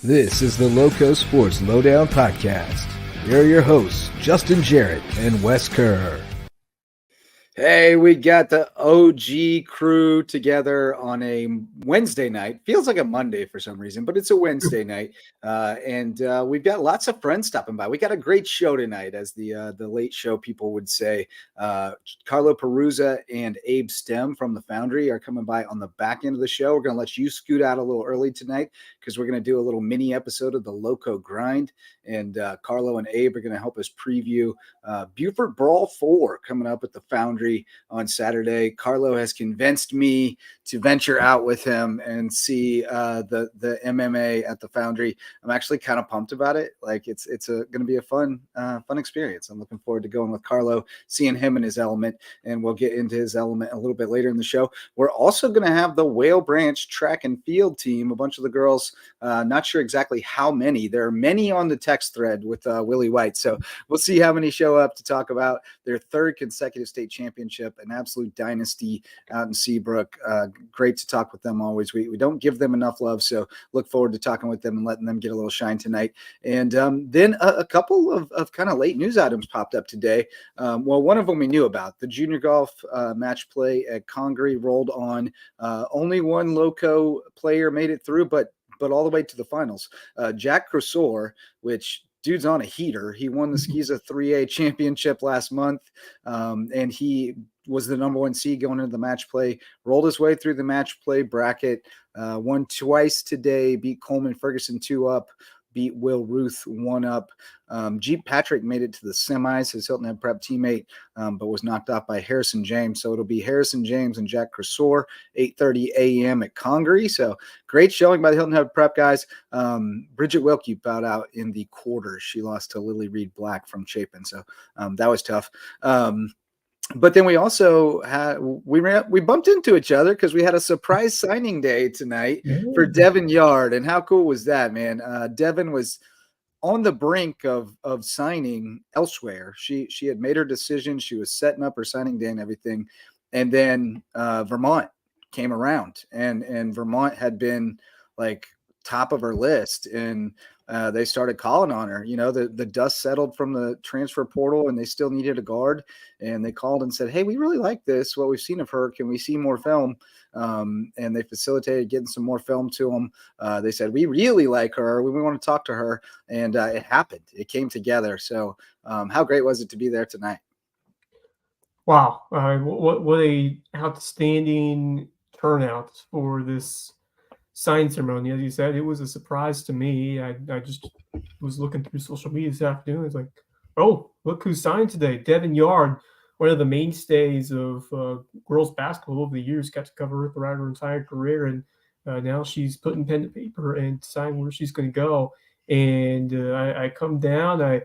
This is the LowcoSports Lowdown podcast. Here are your hosts, Justin Jarrett and Wes Kerr. Hey, we got the OG crew together on a Wednesday night. Feels like a Monday for some reason, but it's a Wednesday night. And we've got lots of friends stopping by. We got a great show tonight, as the late show people would say. Carlo Perruzza and Abe Stem from the Foundry are coming by on the back end of the show. We're going to let you scoot out a little early tonight because we're going to do a little mini episode of the Lowco grind. And Carlo and Abe are going to help us preview Beaufort Brawl IV coming up at the Foundry on Saturday. Carlo has convinced me to venture out with him and see the MMA at the Foundry. I'm actually kind of pumped about it. Like it's going to be a fun experience. I'm looking forward to going with Carlo, seeing him in his element, and we'll get into his element a little bit later in the show. We're also going to have the Whale Branch track and field team, a bunch of the girls, not sure exactly how many. There are many on the text thread with Willie White, so we'll see how many show up to talk about their third consecutive state championship, an absolute dynasty out in Seabrook. Great to talk with them always. We don't give them enough love, so look forward to talking with them and letting them get a little shine tonight. And then a couple of kind of late news items popped up today. Well, one of them we knew about. The junior golf match play at Congaree rolled on. Only one Lowco player made it through, but all the way to the finals. Jack Cressor, which dude's on a heater. He won the SCHSL 3A championship last month, and he was the number one seed going into the match play, rolled his way through the match play bracket, won twice today, beat Coleman Ferguson 2-up, beat Will Ruth 1-up. Jeep Patrick made it to the semis, his Hilton Head Prep teammate, but was knocked out by Harrison James. So it'll be Harrison James and Jack Cressor, 8:30 a.m. at Congaree. So great showing by the Hilton Head Prep guys. Bridget Wilkie bowed out in the quarters. She lost to Lily Reed Black from Chapin. So that was tough. But then we also had we bumped into each other because we had a surprise signing day tonight for Devin Yard. And how cool was that, man? Devin was on the brink of signing elsewhere. She had made her decision. She was setting up her signing day and everything. And then Vermont came around, and Vermont had been like top of her list, and they started calling on her. You know, the dust settled from the transfer portal, and they still needed a guard, and they called and said, hey, we really like this, what we've seen of her. Can we see more film? And they facilitated getting some more film to them. They said, we really like her. We want to talk to her. And it happened. It came together. So how great was it to be there tonight? Wow. What a outstanding turnout for this sign ceremony. As you said, it was a surprise to me. I just was looking through social media this afternoon. It's like, oh, look who signed today. Devin Yard, one of the mainstays of girls basketball over the years, got to cover her throughout her entire career. And now she's putting pen to paper and deciding where she's going to go. And I come down, I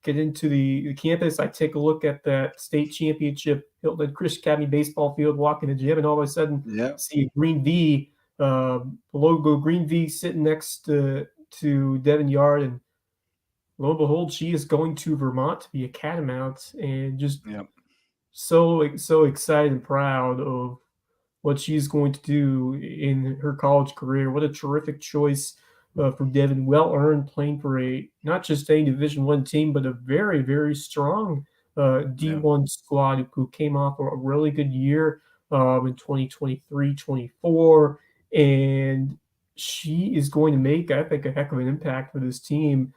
get into the campus, I take a look at that state championship Hilton Chris Academy baseball field, walk in the gym, and all of a sudden see a green V, the logo green V sitting next to Devin Yard. And lo and behold, she is going to Vermont to be a Catamount, and just so excited and proud of what she's going to do in her college career. What a terrific choice for Devin. Well earned, playing for not just a Division I team, but a very, very strong D1 squad who came off a really good year in 2023-24, and she is going to make, I think, a heck of an impact for this team.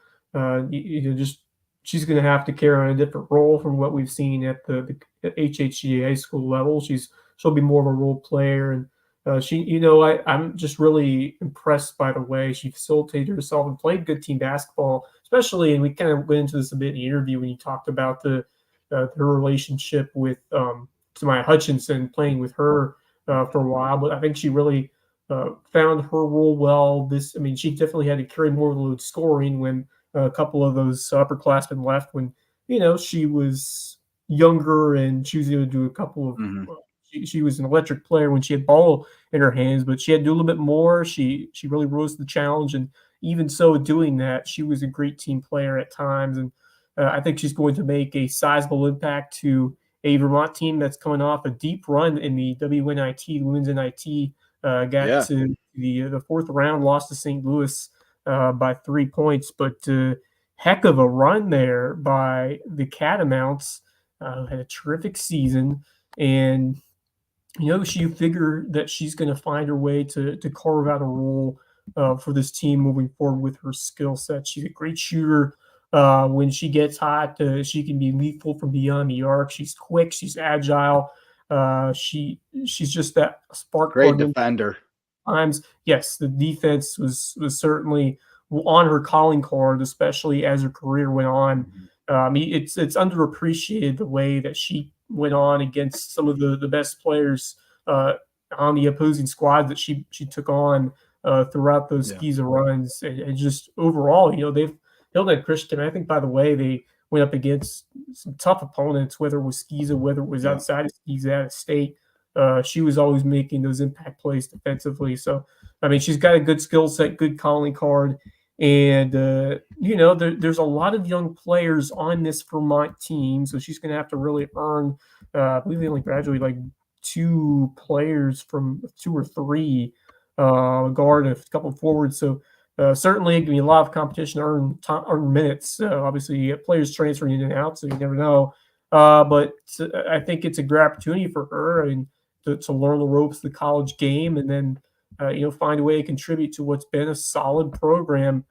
She's going to have to carry on a different role from what we've seen at the HHGA high school level. She'll be more of a role player, and I'm just really impressed by the way she facilitated herself and played good team basketball, especially. And we kind of went into this a bit in the interview when you talked about her relationship with Samaya Hutchinson, playing with her for a while. But I think she really found her role well. She definitely had to carry more of the load scoring when a couple of those upperclassmen left, when she was younger and she was able to do a couple of. She was an electric player when she had ball in her hands, but she had to do a little bit more. She really rose to the challenge, and even so, doing that, she was a great team player at times. And I think she's going to make a sizable impact to a Vermont team that's coming off a deep run in the WNIT, Women's NIT. To the fourth round, lost to St. Louis by 3 points, but heck of a run there by the Catamounts. Had a terrific season, and you figure that she's going to find her way to carve out a role for this team moving forward with her skill set. She's a great shooter. When she gets hot, she can be lethal from beyond the arc. She's quick. She's agile. She's just that spark Great plug in defender. times. Yes, the defense was certainly on her calling card, especially as her career went on. It's underappreciated the way that she went on against some of the best players on the opposing squad that she took on throughout those SCHSL runs, and just overall, they've Hillman Christian. I think, by the way, they went up against some tough opponents, whether it was SCHSL, whether it was outside of SCHSL, out of state. She was always making those impact plays defensively. So, I mean, she's got a good skill set, good calling card. And, there's a lot of young players on this Vermont team. So she's going to have to really earn, I believe they only graduated like 2 players from 2 or 3 guard and a couple of forwards. So certainly going to be a lot of competition to earn minutes. Obviously, you get players transferring in and out, so you never know. But I think it's a great opportunity for her to learn the ropes of the college game, and then find a way to contribute to what's been a solid program,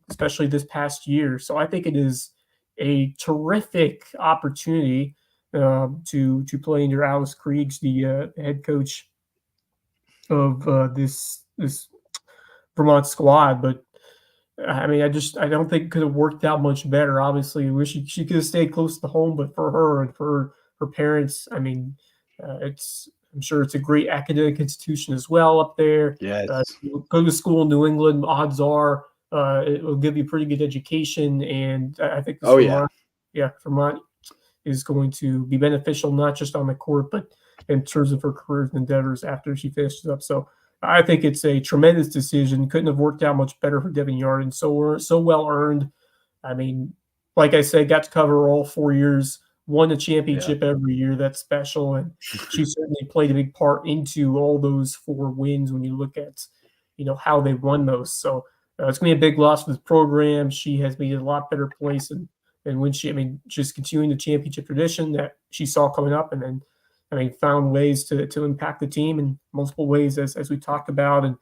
especially this past year. So I think it is a terrific opportunity to play under Alice Kriegs, the head coach of this Vermont squad. But I mean, I don't think it could have worked out much better. Obviously, I wish she could have stayed close to home, but for her and for her parents, I mean, I'm sure it's a great academic institution as well up there. Yes. Go to school in New England, odds are it will give you a pretty good education, and I think Vermont is going to be beneficial, not just on the court, but in terms of her career endeavors after she finishes up. So I think it's a tremendous decision. Couldn't have worked out much better for Devin Yarden. So well earned. I mean, like I said, got to cover all 4 years, won the championship every year. That's special, and she certainly played a big part into all those 4 wins when you look at, how they won those. So it's going to be a big loss for the program. She has made it a lot better place, and when just continuing the championship tradition that she saw coming up, and then found ways to impact the team in multiple ways, as we talked about, and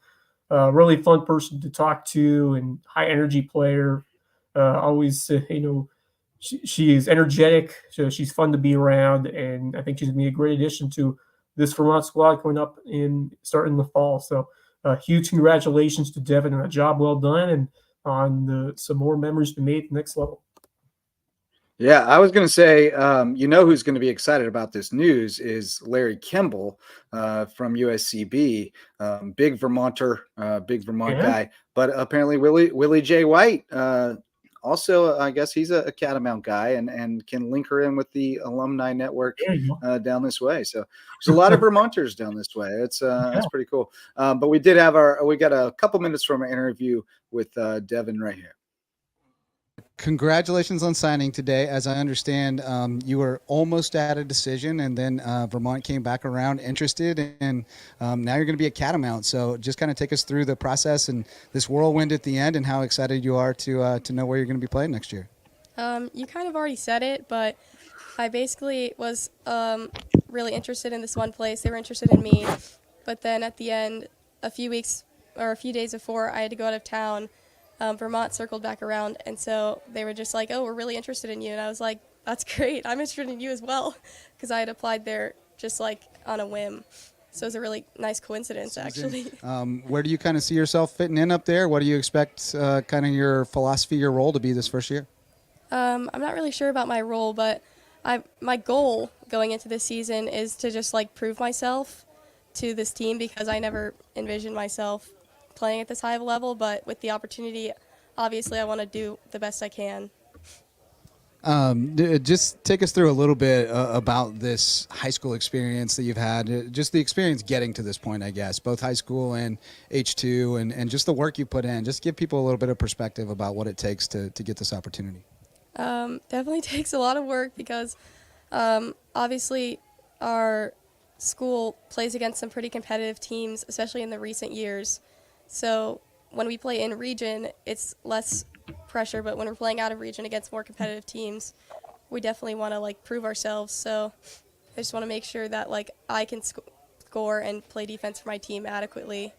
really fun person to talk to, and high energy player. Always, she is energetic. So she's fun to be around, and I think she's going to be a great addition to this Vermont squad coming up starting in the fall. So huge congratulations to Devin on a job well done, and on some more memories to be made at the next level. Yeah, I was going to say, who's going to be excited about this news is Larry Kimball from USCB, big Vermonter, big Vermont guy. But apparently Willie J. White, also, I guess he's a Catamount guy and can link her in with the alumni network down this way. So there's a lot of Vermonters down this way. It's pretty cool. But we got a couple minutes from our interview with Devin right here. Congratulations on signing today. As I understand, you were almost at a decision, and then Vermont came back around interested, and now you're going to be a Catamount. So just kind of take us through the process and this whirlwind at the end, and how excited you are to know where you're going to be playing next year. You kind of already said it, but I basically was really interested in this one place. They were interested in me, but then at the end, a few days before I had to go out of town, Vermont circled back around, and so they were just like, "Oh, we're really interested in you," and I was like, "That's great. I'm interested in you as well," because I had applied there just like on a whim. So it was a really nice coincidence, actually. Where do you kind of see yourself fitting in up there? What do you expect kind of your philosophy, your role to be this first year? I'm not really sure about my role, but my goal going into this season is to just like prove myself to this team, because I never envisioned myself playing at this high of a level, but with the opportunity, obviously I want to do the best I can. Just take us through a little bit about this high school experience that you've had, just the experience getting to this point, I guess, both high school and H2, and just the work you put in. Just give people a little bit of perspective about what it takes to get this opportunity. Definitely takes a lot of work, because obviously our school plays against some pretty competitive teams, especially in the recent years. So when we play in region, it's less pressure, but when we're playing out of region against more competitive teams, we definitely want to like prove ourselves. So I just want to make sure that like I can score and play defense for my team adequately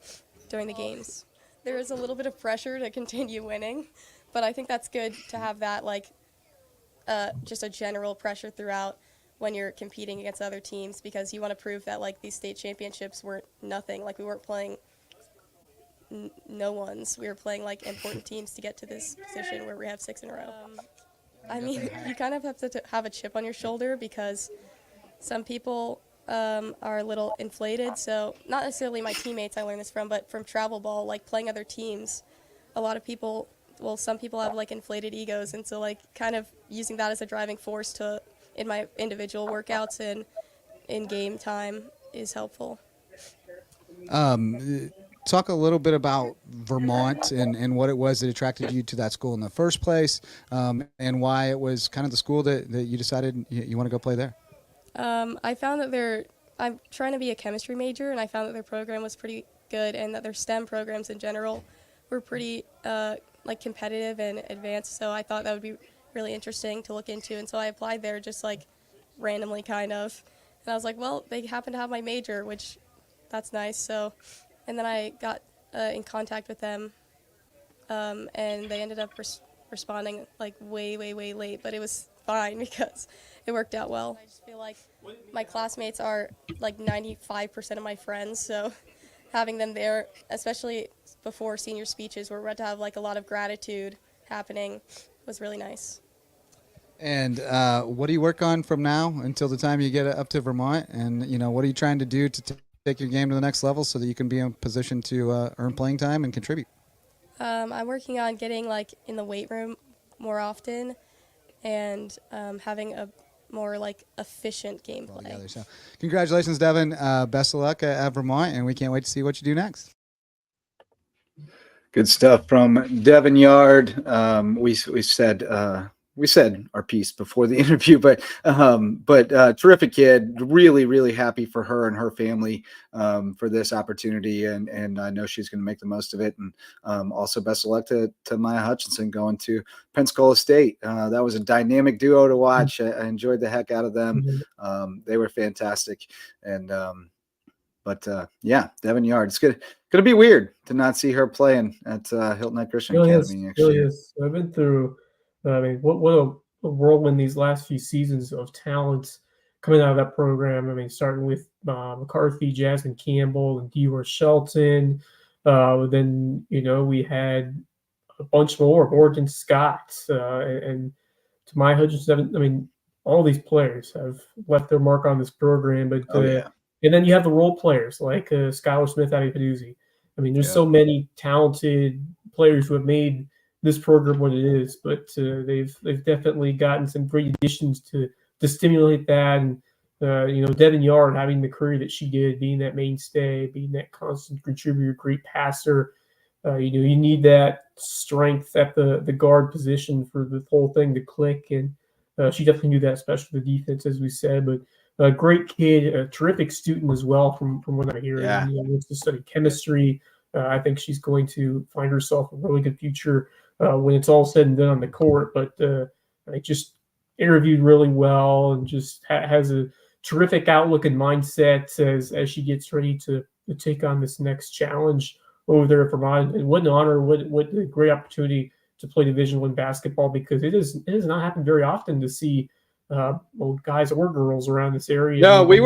during the games. There is a little bit of pressure to continue winning, but I think that's good to have that like just a general pressure throughout when you're competing against other teams, because you want to prove that like these state championships weren't nothing. Like we weren't playing no ones. We were playing like important teams to get to this position where we have 6 in a row. I mean, you kind of have to have a chip on your shoulder because some people are a little inflated. So not necessarily my teammates I learned this from, but from travel ball, like playing other teams, a lot of people, well, some people have like inflated egos. And so like kind of using that as a driving force to in my individual workouts and in game time is helpful. Talk a little bit about Vermont and what it was that attracted you to that school in the first place, and why it was kind of the school that you decided you want to go play there. I found that I'm trying to be a chemistry major, and I found that their program was pretty good, and that their STEM programs in general were pretty like competitive and advanced. So I thought that would be really interesting to look into, and so I applied there just like randomly kind of, and I was like, well, they happen to have my major, which that's nice. So, and then I got in contact with them, and they ended up responding like way late, but it was fine because it worked out well. I just feel like my classmates are like 95% of my friends, so having them there, especially before senior speeches where we're about to have like a lot of gratitude happening, was really nice. And what do you work on from now until the time you get up to Vermont? And, what are you trying to do to take your game to the next level so that you can be in a position to earn playing time and contribute? I'm working on getting like in the weight room more often and having a more like efficient gameplay. So, congratulations, Devin. Best of luck at Vermont, and we can't wait to see what you do next. Good stuff from Devin Yard. We said our piece before the interview, but terrific kid. Really happy for her and her family for this opportunity, and I know she's going to make the most of it. And also best of luck to Maya Hutchinson going to Pensacola State. That was a dynamic duo to watch. I enjoyed the heck out of them. They were fantastic, and Devin Yard. It's going to be weird to not see her playing at Hilton Head Christian Academy next year. I've been through. I mean, what a whirlwind these last few seasons of talent coming out of that program. I mean, starting with McCarthy, Jasmine Campbell, and Dior Shelton. Then, we had a bunch more, Morgan Scott, and to my Hutchinson. I mean, all these players have left their mark on this program. But and then you have the role players like Skylar Smith out of Peduzzi. I mean, there's so many talented players who have made this program what it is, but they've definitely gotten some great additions to stimulate that. And Devin Yard having the career that she did, being that mainstay, being that constant contributor, great passer. You need that strength at the guard position for the whole thing to click, and she definitely knew that, especially the defense, as we said. But a great kid, a terrific student as well, from what I'm hearing. Yeah. Wants to study chemistry. I think she's going to find herself a really good future when it's all said and done on the court. But I just interviewed really well and just has a terrific outlook and mindset as she gets ready to take on this next challenge over there at Vermont. And what an honor, what a great opportunity to play Division I basketball, because it has not happened very often to see guys or girls around this area. No, we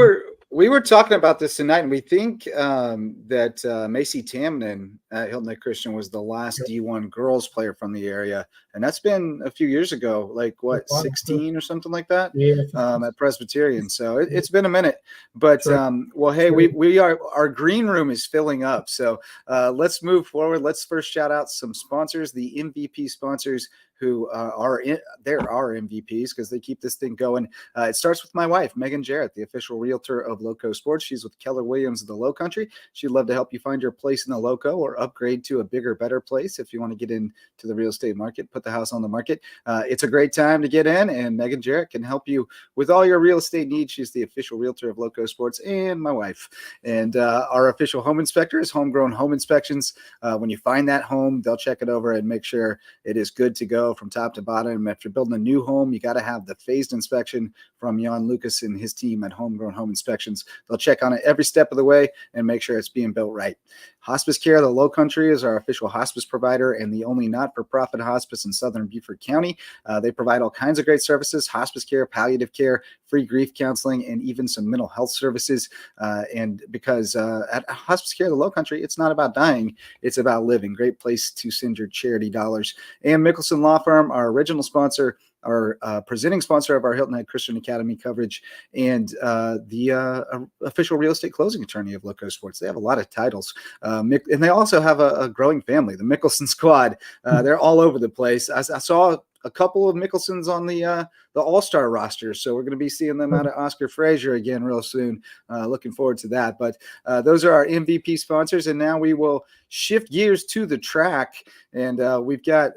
were talking about this tonight, and we think that Macy Tamnen at Hilton Head Christian was the last D1 girls player from the area, and that's been a few years ago, like 16 or something like that. At Presbyterian. So it's been a minute, but our green room is filling up. So let's move forward. Let's first shout out some sponsors, the MVP sponsors who are our MVPs because they keep this thing going. It starts with my wife, Megan Jarrett, the official realtor of LowcoSports. She's with Keller Williams of the Low Country. She'd love to help you find your place in the Lowco or upgrade to a bigger, better place if you want to get into the real estate market. Put put the house on the market. It's a great time to get in, and Megan Jarrett can help you with all your real estate needs. She's the official realtor of LowcoSports and my wife. And our official home inspector is Homegrown Home Inspections. When you find that home, they'll check it over and make sure it is good to go from top to bottom. If you're building a new home, you got to have the phased inspection from Jan Lucas and his team at Homegrown Home Inspections. They'll check on it every step of the way and make sure it's being built right. Hospice Care of the Low Country is our official hospice provider and the only not-for-profit hospice in southern Beaufort County. They provide all kinds of great services: hospice care, palliative care, free grief counseling, and even some mental health services. And because at Hospice Care of the Low Country, it's not about dying, it's about living. Great place to send your charity dollars. And Mickelson Law Firm, our original sponsor, our presenting sponsor of our Hilton Head Christian Academy coverage, and the official real estate closing attorney of LowcoSports. They have a lot of titles. And they also have a growing family, the Mickelson Squad. They're all over the place. I saw a couple of Mickelsons on the All-Star roster, so we're going to be seeing them out at Oscar Frazier again real soon. Looking forward to that. But those are our MVP sponsors, and now we will shift gears to the track, and we've got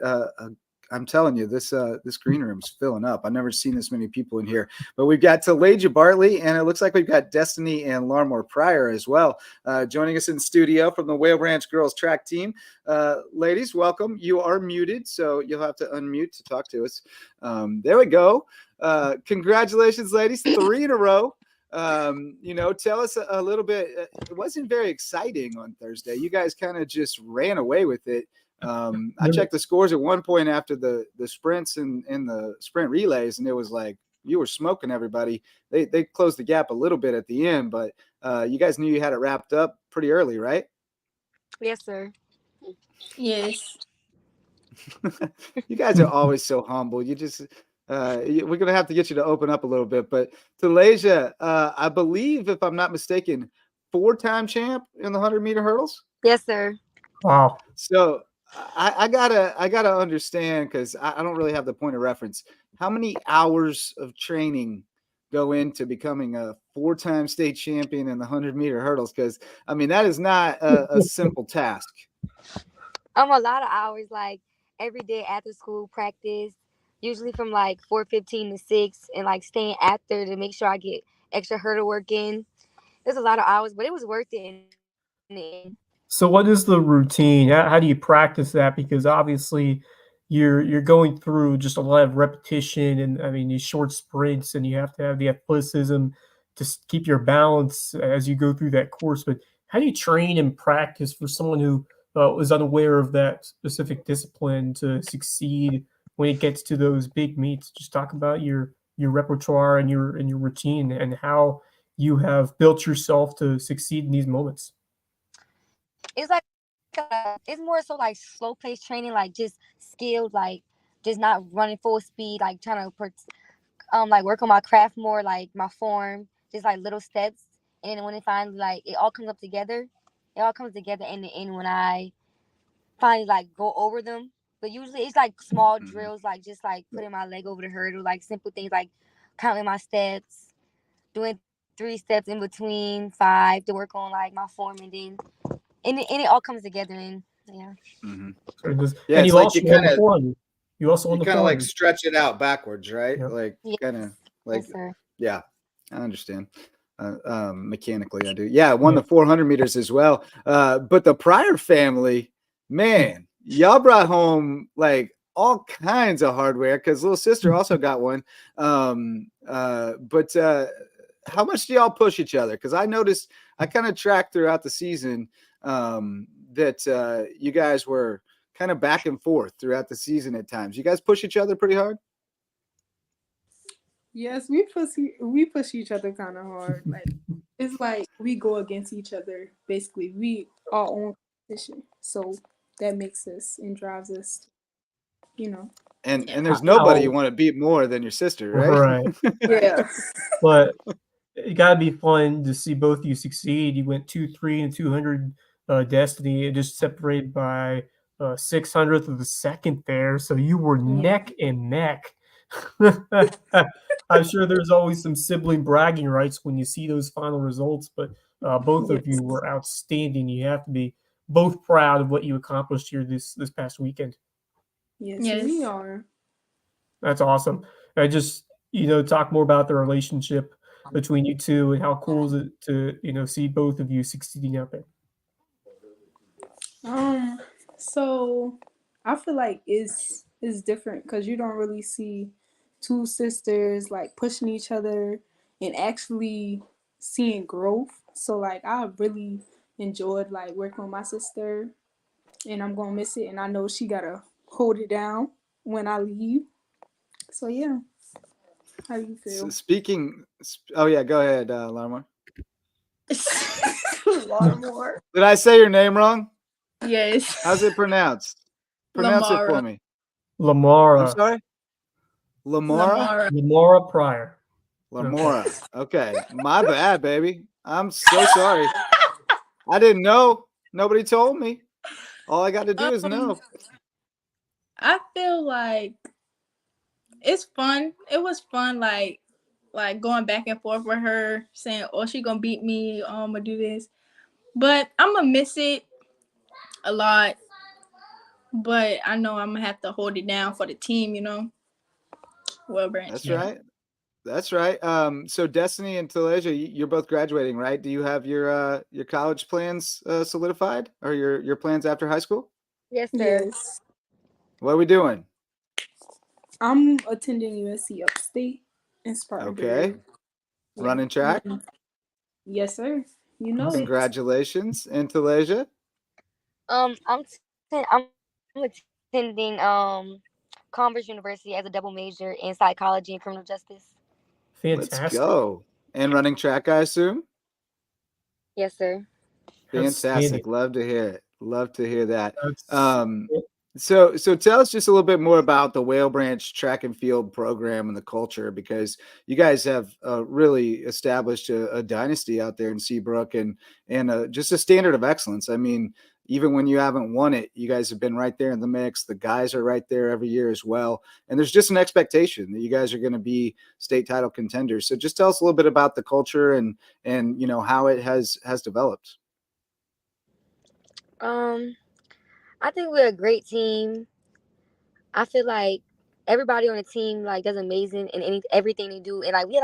I'm telling you, this green room's filling up. I've never seen this many people in here. But we've got Talaja Bartley, and it looks like we've got Destiny and Larmore Pryor as well joining us in studio from the Whale Ranch girls track team. Ladies, welcome. You are muted, so you'll have to unmute to talk to us. There we go. Congratulations, ladies. 3 in a row. Tell us a little bit. It wasn't very exciting on Thursday. You guys kind of just ran away with it. I checked the scores at one point after the sprints and the sprint relays, and it was like you were smoking everybody. They closed the gap a little bit at the end, but you guys knew you had it wrapped up pretty early, right? Yes, sir. Yes. You guys are always so humble. You just we're gonna have to get you to open up a little bit. But Talaja, I believe, if I'm not mistaken, 4-time champ in the 100-meter hurdles. Yes, sir. Wow. So I gotta understand, because I don't really have the point of reference. How many hours of training go into becoming a 4-time state champion in the 100-meter hurdles? Because I mean, that is not a simple task. A lot of hours, like every day after school practice, usually from like 4:15 to 6, and like staying after to make sure I get extra hurdle work in. There's a lot of hours, but it was worth it in the end. So what is the routine? How do you practice that? Because obviously you're going through just a lot of repetition, and I mean these short sprints, and you have to have the athleticism to keep your balance as you go through that course. But how do you train and practice for someone who is unaware of that specific discipline to succeed when it gets to those big meets? Just talk about your repertoire and your routine, and how you have built yourself to succeed in these moments. It's like it's more so like slow pace training, like just skilled, like just not running full speed, like trying to like work on my craft more, like my form, just like little steps. And then when it finally like it all comes together in the end when I finally like go over them. But usually it's like small drills, like just like putting my leg over the hurdle, like simple things like counting my steps, doing 3 steps in between 5 to work on like my form, and then and it all comes together. And yeah. Mm-hmm. Yeah, and you like also kind of like stretch it out backwards, right? Yep. Like Yes. kind of like Yes, yeah, I understand. Mechanically, I do. Yeah, I won the 400 meters as well. But the Pryor family, man, y'all brought home like all kinds of hardware, because little sister also got one. But how much do y'all push each other? Because I noticed, I kind of tracked throughout the season that you guys were kind of back and forth throughout the season at times. You guys push each other pretty hard? Yes, we push each other kind of hard. Like it's like we go against each other. Basically, we our own competition. So that makes us and drives us, And there's nobody you want to beat more than your sister, right? Right. Yeah. But it got to be fun to see both of you succeed. You went 2-3 and 200 Destiny, just separated by 600th of a second there. So you were neck and neck. I'm sure there's always some sibling bragging rights when you see those final results, but both of you were outstanding. You have to be both proud of what you accomplished here this past weekend. Yes, Yes. we are. That's awesome. I just, talk more about the relationship between you two and how cool is it to, see both of you succeeding out there. So I feel like it's different because you don't really see two sisters like pushing each other and actually seeing growth. So like I really enjoyed like working with my sister, and I'm gonna miss it, and I know she gotta hold it down when I leave. So yeah, how do you So feel? oh yeah, go ahead, Lamar. Lamar. Did I say your name wrong? Yes. How's it pronounced? Pronounce it for Lamara. me. I'm Lamara. sorry. Lamora. Lamara Pryor. Lamora. Okay. My bad, baby. I'm so sorry. I didn't know. Nobody told me. All I got to do is know. I feel like it's fun. It was fun, like going back and forth with her, saying, "Oh, she gonna beat me. Or do this," but I'm gonna miss it a lot. But I know I'm gonna have to hold it down for the team. Well, Branch. That's right. That's right. So Destiny and Talasia, you're both graduating, right? Do you have your college plans solidified, or your plans after high school? Yes, sir. Yes, What are we doing? I'm attending USC Upstate in Spartanburg. Okay. Yeah. Running track. Yes, sir. You know it. Congratulations, and Talasia. I'm attending Converse University as a double major in psychology and criminal justice. Fantastic. Let's go. And running track, I assume. Yes, sir. Fantastic. Love to hear it. Love to hear that. That's- So tell us just a little bit more about the Whale Branch track and field program and the culture, because you guys have really established a dynasty out there in Seabrook and just a standard of excellence. I mean, even when you haven't won it, you guys have been right there in the mix. The guys are right there every year as well. And there's just an expectation that you guys are going to be state title contenders. So just tell us a little bit about the culture and how it has developed. I think we're a great team. I feel like everybody on the team like does amazing in everything they do, and like we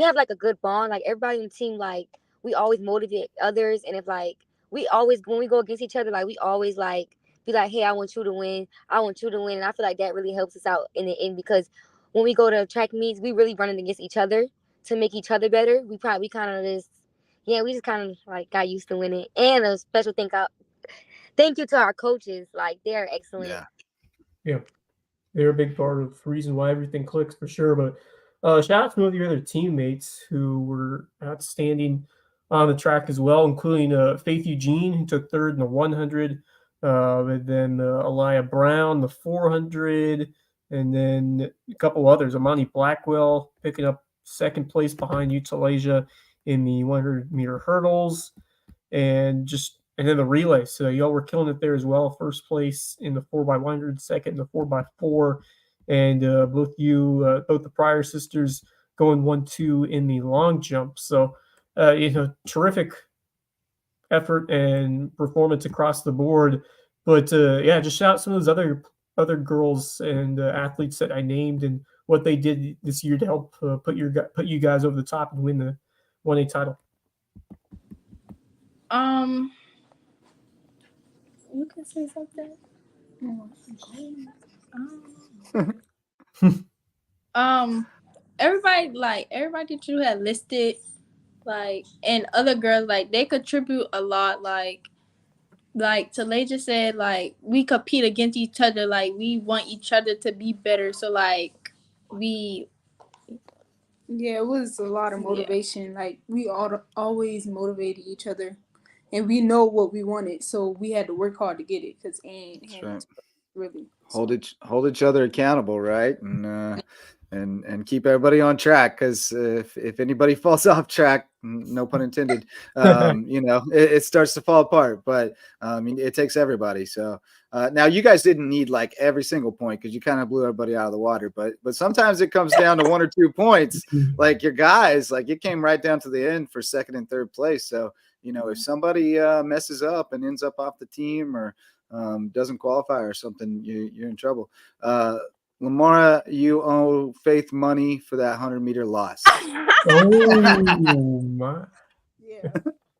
have like a good bond. Like everybody on the team, like we always motivate others, and if like we always when we go against each other, like we always like be like, hey, I want you to win, I want you to win, and I feel like that really helps us out in the end because when we go to track meets, we really running against each other to make each other better. We kind of just we just kind of like got used to winning, and a special thank you to our coaches, like they're excellent. Yeah, they're a big part of the reason why everything clicks for sure. But shout out to one of your other teammates who were outstanding on the track as well, including Faith Eugene, who took third in the 100, and then Elia Brown, the 400, and then a couple others. Amani Blackwell picking up second place behind Utalasia in the 100-meter hurdles, and then the relay. So y'all were killing it there as well. First place in the 4x100, second in the 4x4, and both the Pryor sisters going 1-2 in the long jump. So terrific effort and performance across the board. But just shout out some of those other girls and athletes that I named and what they did this year to help put you guys over the top and win the 1A title. You can say something. Everybody that you had listed, like, and other girls, like, they contribute a lot. Like Talasia said, like, we compete against each other. Like, we want each other to be better. So, like, it was a lot of motivation. Like we always motivated each other, and we know what we wanted, so we had to work hard to get it. Because really hold each other accountable, right? And keep everybody on track, because if anybody falls off track, no pun intended, it starts to fall apart. But it takes everybody. So now you guys didn't need like every single point because you kind of blew everybody out of the water. But sometimes it comes down to 1 or 2 points. Like your guys, like it came right down to the end for second and third place. So if somebody messes up and ends up off the team, or doesn't qualify or something, you're in trouble. Lamora, you owe Faith money for that 100-meter loss. Oh my! Yeah,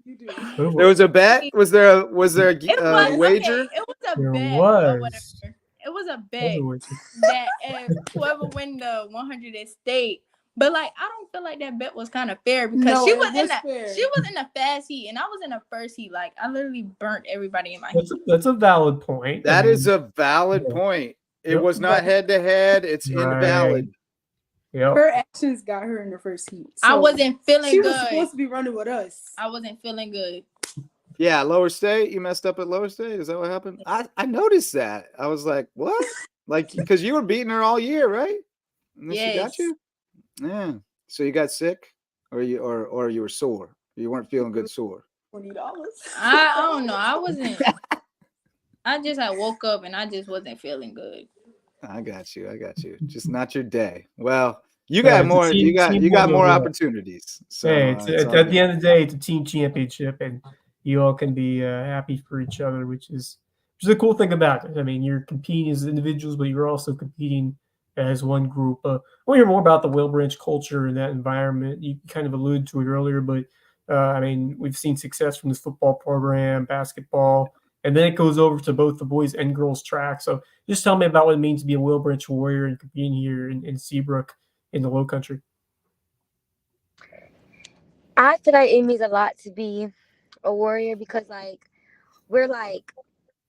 you do. There was a bet. Was there a wager? Okay, it was a There bet or whatever. was. It was a Was bet a wager. that if whoever win the 100 at state, but like I don't feel like that bet was kind of fair because No, she it was in was the fair. she was in the fast heat and I was in the first heat. Like I literally burnt everybody in my heat. That's a valid point. That is a valid point. It was not head to head. It's invalid. Yep. Her actions got her in the first heat. I so wasn't feeling she good. was supposed to be running with us. I wasn't feeling good. Yeah, Lower State. You messed up at Lower State. Is that what happened? I noticed that. I was like, what? Like, because you were beating her all year, right? And then she got you. Yeah. So you got sick, or you were sore. You weren't feeling good sore. $20. I don't know. I wasn't. I just had woke up and I just wasn't feeling good. I got you. Just not your day. Well, you got more. You got more opportunities. So hey, at the end of the day, it's a team championship, and you all can be happy for each other, which is the cool thing about it. I mean, you're competing as individuals, but you're also competing as one group. I want to hear more about the Whale Branch culture and that environment. You kind of alluded to it earlier, but I mean, we've seen success from this football program, basketball, and then it goes over to both the boys and girls track. So just tell me about what it means to be a Whale Branch Warrior and competing here in Seabrook in the Low Country. I feel like it means a lot to be a Warrior because like we're like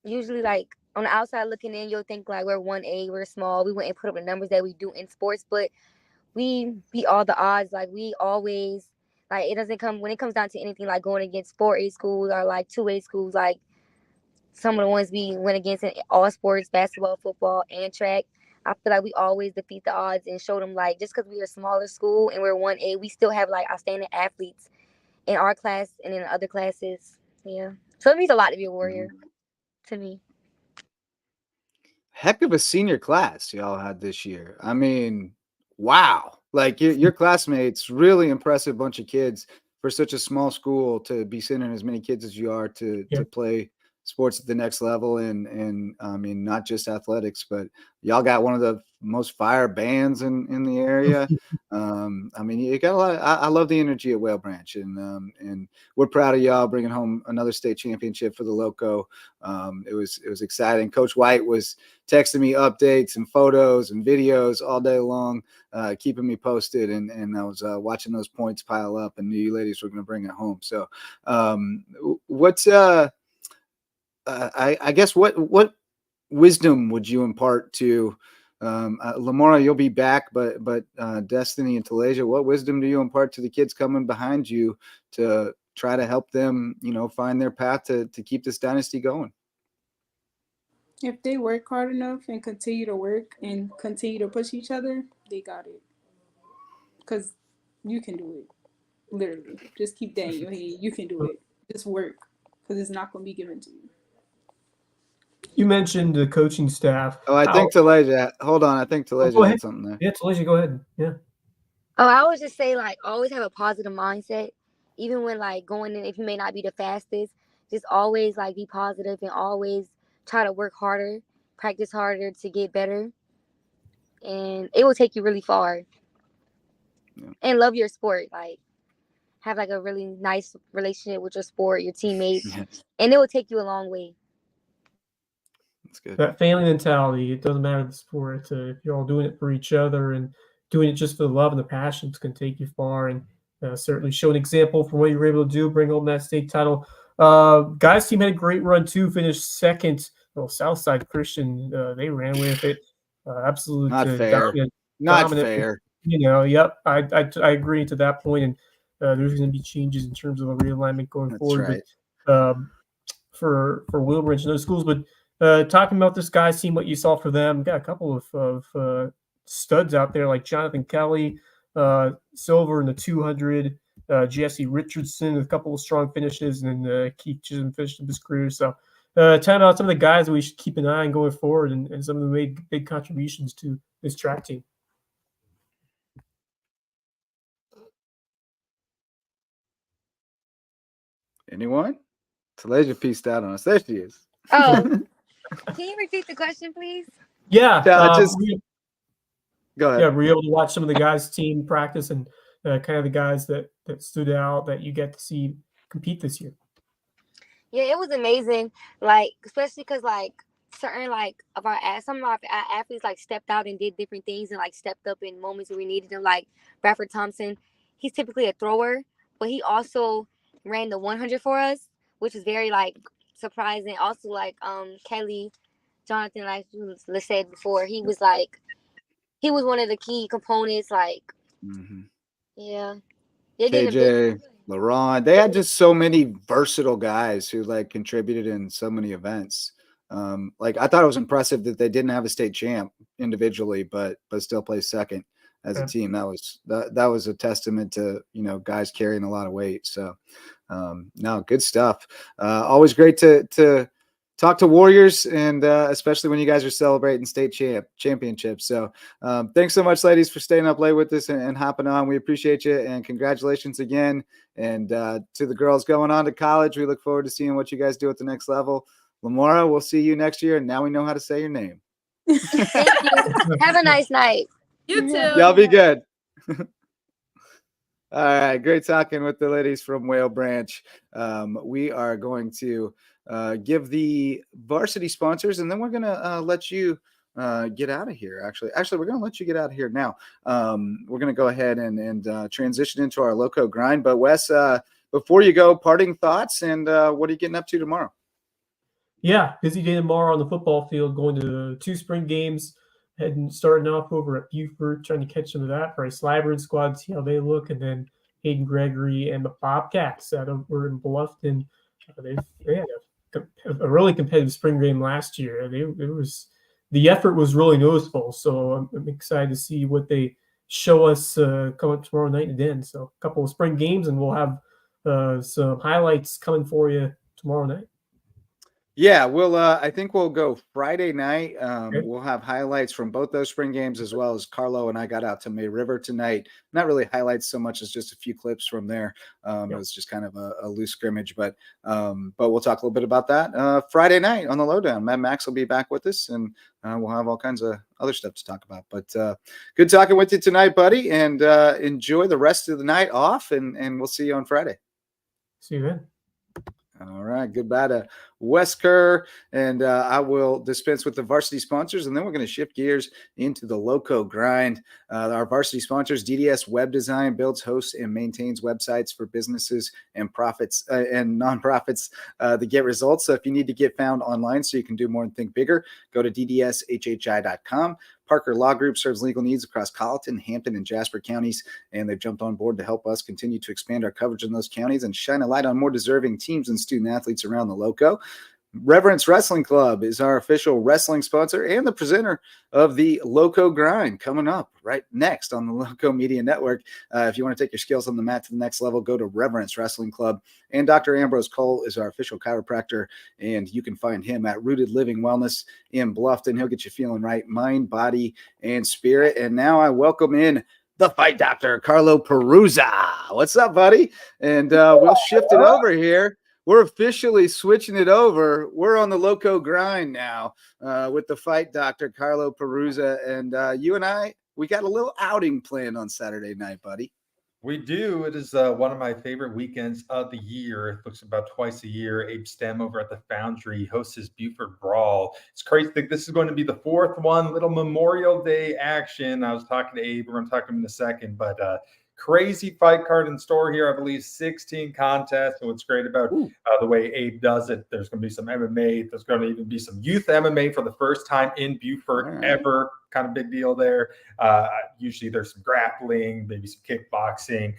usually like on the outside looking in, you'll think like we're 1A, we're small. We wouldn't put up the numbers that we do in sports, but we beat all the odds. Like we always like it doesn't come when it comes down to anything like going against 4A schools or like 2A schools, like some of the ones we went against in all sports, basketball, football, and track. I feel like we always defeat the odds and show them like just because we're a smaller school and we're 1A, we still have like outstanding athletes in our class and in other classes. Yeah. So it means a lot to be a Warrior to me. Heck of a senior class y'all had this year. I mean, wow. Like your classmates, really impressive bunch of kids for such a small school to be sending as many kids as you are to play sports at the next level. And I mean, not just athletics, but y'all got one of the most fire bands in the area. I mean, you got a lot. I love the energy at Whale Branch, and we're proud of y'all bringing home another state championship for the Lowco. It was exciting. Coach White was texting me updates and photos and videos all day long, keeping me posted, and I was watching those points pile up, and knew you ladies were going to bring it home. So, what's I guess what wisdom would you impart to Lamora? You'll be back, but Destiny and Talasia, what wisdom do you impart to the kids coming behind you to try to help them, find their path to keep this dynasty going? If they work hard enough and continue to work and continue to push each other, they got it. Because you can do it. Literally. Just keep that in your head. You can do it. Just work. Because it's not going to be given to you. You mentioned the coaching staff. Oh, I think Talasia. Hold on, I think Talasia had something there. Yeah, Talasia, go ahead. Yeah. Oh, I would just say like always have a positive mindset, even when like going in. If you may not be the fastest, just always like be positive and always try to work harder, practice harder to get better, and it will take you really far. Yeah. And love your sport, like have like a really nice relationship with your sport, your teammates, and it will take you a long way. That's good. That family mentality, it doesn't matter the sport. If you're all doing it for each other and doing it just for the love and the passion, it's going to take you far, and certainly show an example for what you were able to do, bring home that state title. Guys team had a great run too, finished second. Well, Southside Christian, they ran with it. Absolute not fair. Dominant. Fair. Yep. I agree to that point, and there's going to be changes in terms of a realignment going forward. Right. But, for Whale Branch and those schools, but talking about this guys team, what you saw for them, got a couple of studs out there like Jonathan Kelly, silver in the 200, Jesse Richardson with a couple of strong finishes, and then Keith Chisholm finished his career. So talking about some of the guys that we should keep an eye on going forward, and some of them made big contributions to this track team. Anyone? Talasia pieced out on us. There she is. Oh, Can you repeat the question, please? Yeah, just go ahead. yeah, were you able to watch some of the guys' team practice and kind of the guys that stood out that you get to see compete this year? Yeah, it was amazing. Like, especially because like certain like some of our athletes like stepped out and did different things and like stepped up in moments where we needed them. Like Bradford Thompson, he's typically a thrower, but he also ran the 100 for us, which was very like surprising. Also, like Kelly Jonathan, like you said before, he was one of the key components. Like, yeah, they did a big. KJ, LaRon, they had just so many versatile guys who like contributed in so many events. Like I thought it was impressive that they didn't have a state champ individually, but still placed second as a team. That was a testament to, you know, guys carrying a lot of weight. So no, good stuff. Always great to talk to Warriors, and especially when you guys are celebrating state championships. So thanks so much, ladies, for staying up late with us and hopping on. We appreciate you, and congratulations again. And to the girls going on to college, we look forward to seeing what you guys do at the next level. Lamora, we'll see you next year, and now we know how to say your name. Thank you. Have a nice night. You too. Y'all be good. All right, great talking with the ladies from Whale Branch. We are going to give the varsity sponsors, and then we're going to let you get out of here. Actually, we're going to let you get out of here now. We're going to go ahead and transition into our Lowco grind. But Wes, before you go, parting thoughts, and what are you getting up to tomorrow? Yeah, busy day tomorrow on the football field, going to 2 spring games, starting off over at Beaufort, trying to catch some of that for a Slyburn squad, see how they look, and then Hayden Gregory and the Bobcats that were in Bluffton. They had a really competitive spring game last year. The effort was really noticeable, so I'm excited to see what they show us coming up tomorrow night and then. So a couple of spring games, and we'll have some highlights coming for you tomorrow night. Yeah, I think we'll go Friday night. Okay. We'll have highlights from both those spring games, as well as Carlo and I got out to May River tonight. Not really highlights so much as just a few clips from there. It was just kind of a loose scrimmage, but we'll talk a little bit about that Friday night on the Lowdown. Mad Max will be back with us, and we'll have all kinds of other stuff to talk about. But good talking with you tonight, buddy, and enjoy the rest of the night off, and we'll see you on Friday. See you then. All right. Goodbye to Wes Kerr, and I will dispense with the varsity sponsors, and then we're going to shift gears into the Lowco grind. Our varsity sponsors, DDS Web Design, builds, hosts, and maintains websites for businesses and profits and nonprofits to get results. So if you need to get found online so you can do more and think bigger, go to ddshhi.com. Parker Law Group serves legal needs across Colleton, Hampton, and Jasper counties, and they've jumped on board to help us continue to expand our coverage in those counties and shine a light on more deserving teams and student athletes around the Lowco. Reverence Wrestling Club is our official wrestling sponsor and the presenter of the Lowco Grind, coming up right next on the Lowco Media Network. If you want to take your skills on the mat to the next level, go to Reverence Wrestling Club. And Dr. Ambrose Cole is our official chiropractor, and you can find him at Rooted Living Wellness in Bluffton. He'll get you feeling right, mind, body, and spirit. And now I welcome in the fight doctor, Carlo Perruzza. What's up, buddy? And we'll shift it over here. We're officially switching it over. We're on the Lowco grind now with the fight doctor, Carlo Perruzza. And you and I, we got a little outing planned on Saturday night, buddy. We do. It is one of my favorite weekends of the year. It looks about twice a year. Abe Stem over at the Foundry hosts his Beaufort Brawl. It's crazy to think this is going to be the 4th one, little Memorial Day action. I was talking to Abe. We're going to talk to him in a second, but crazy fight card in store here. I believe 16 contests. And what's great about the way Abe does it, there's going to be some MMA. There's going to even be some youth MMA for the first time in Beaufort ever. Kind of big deal there. Usually there's some grappling, maybe some kickboxing.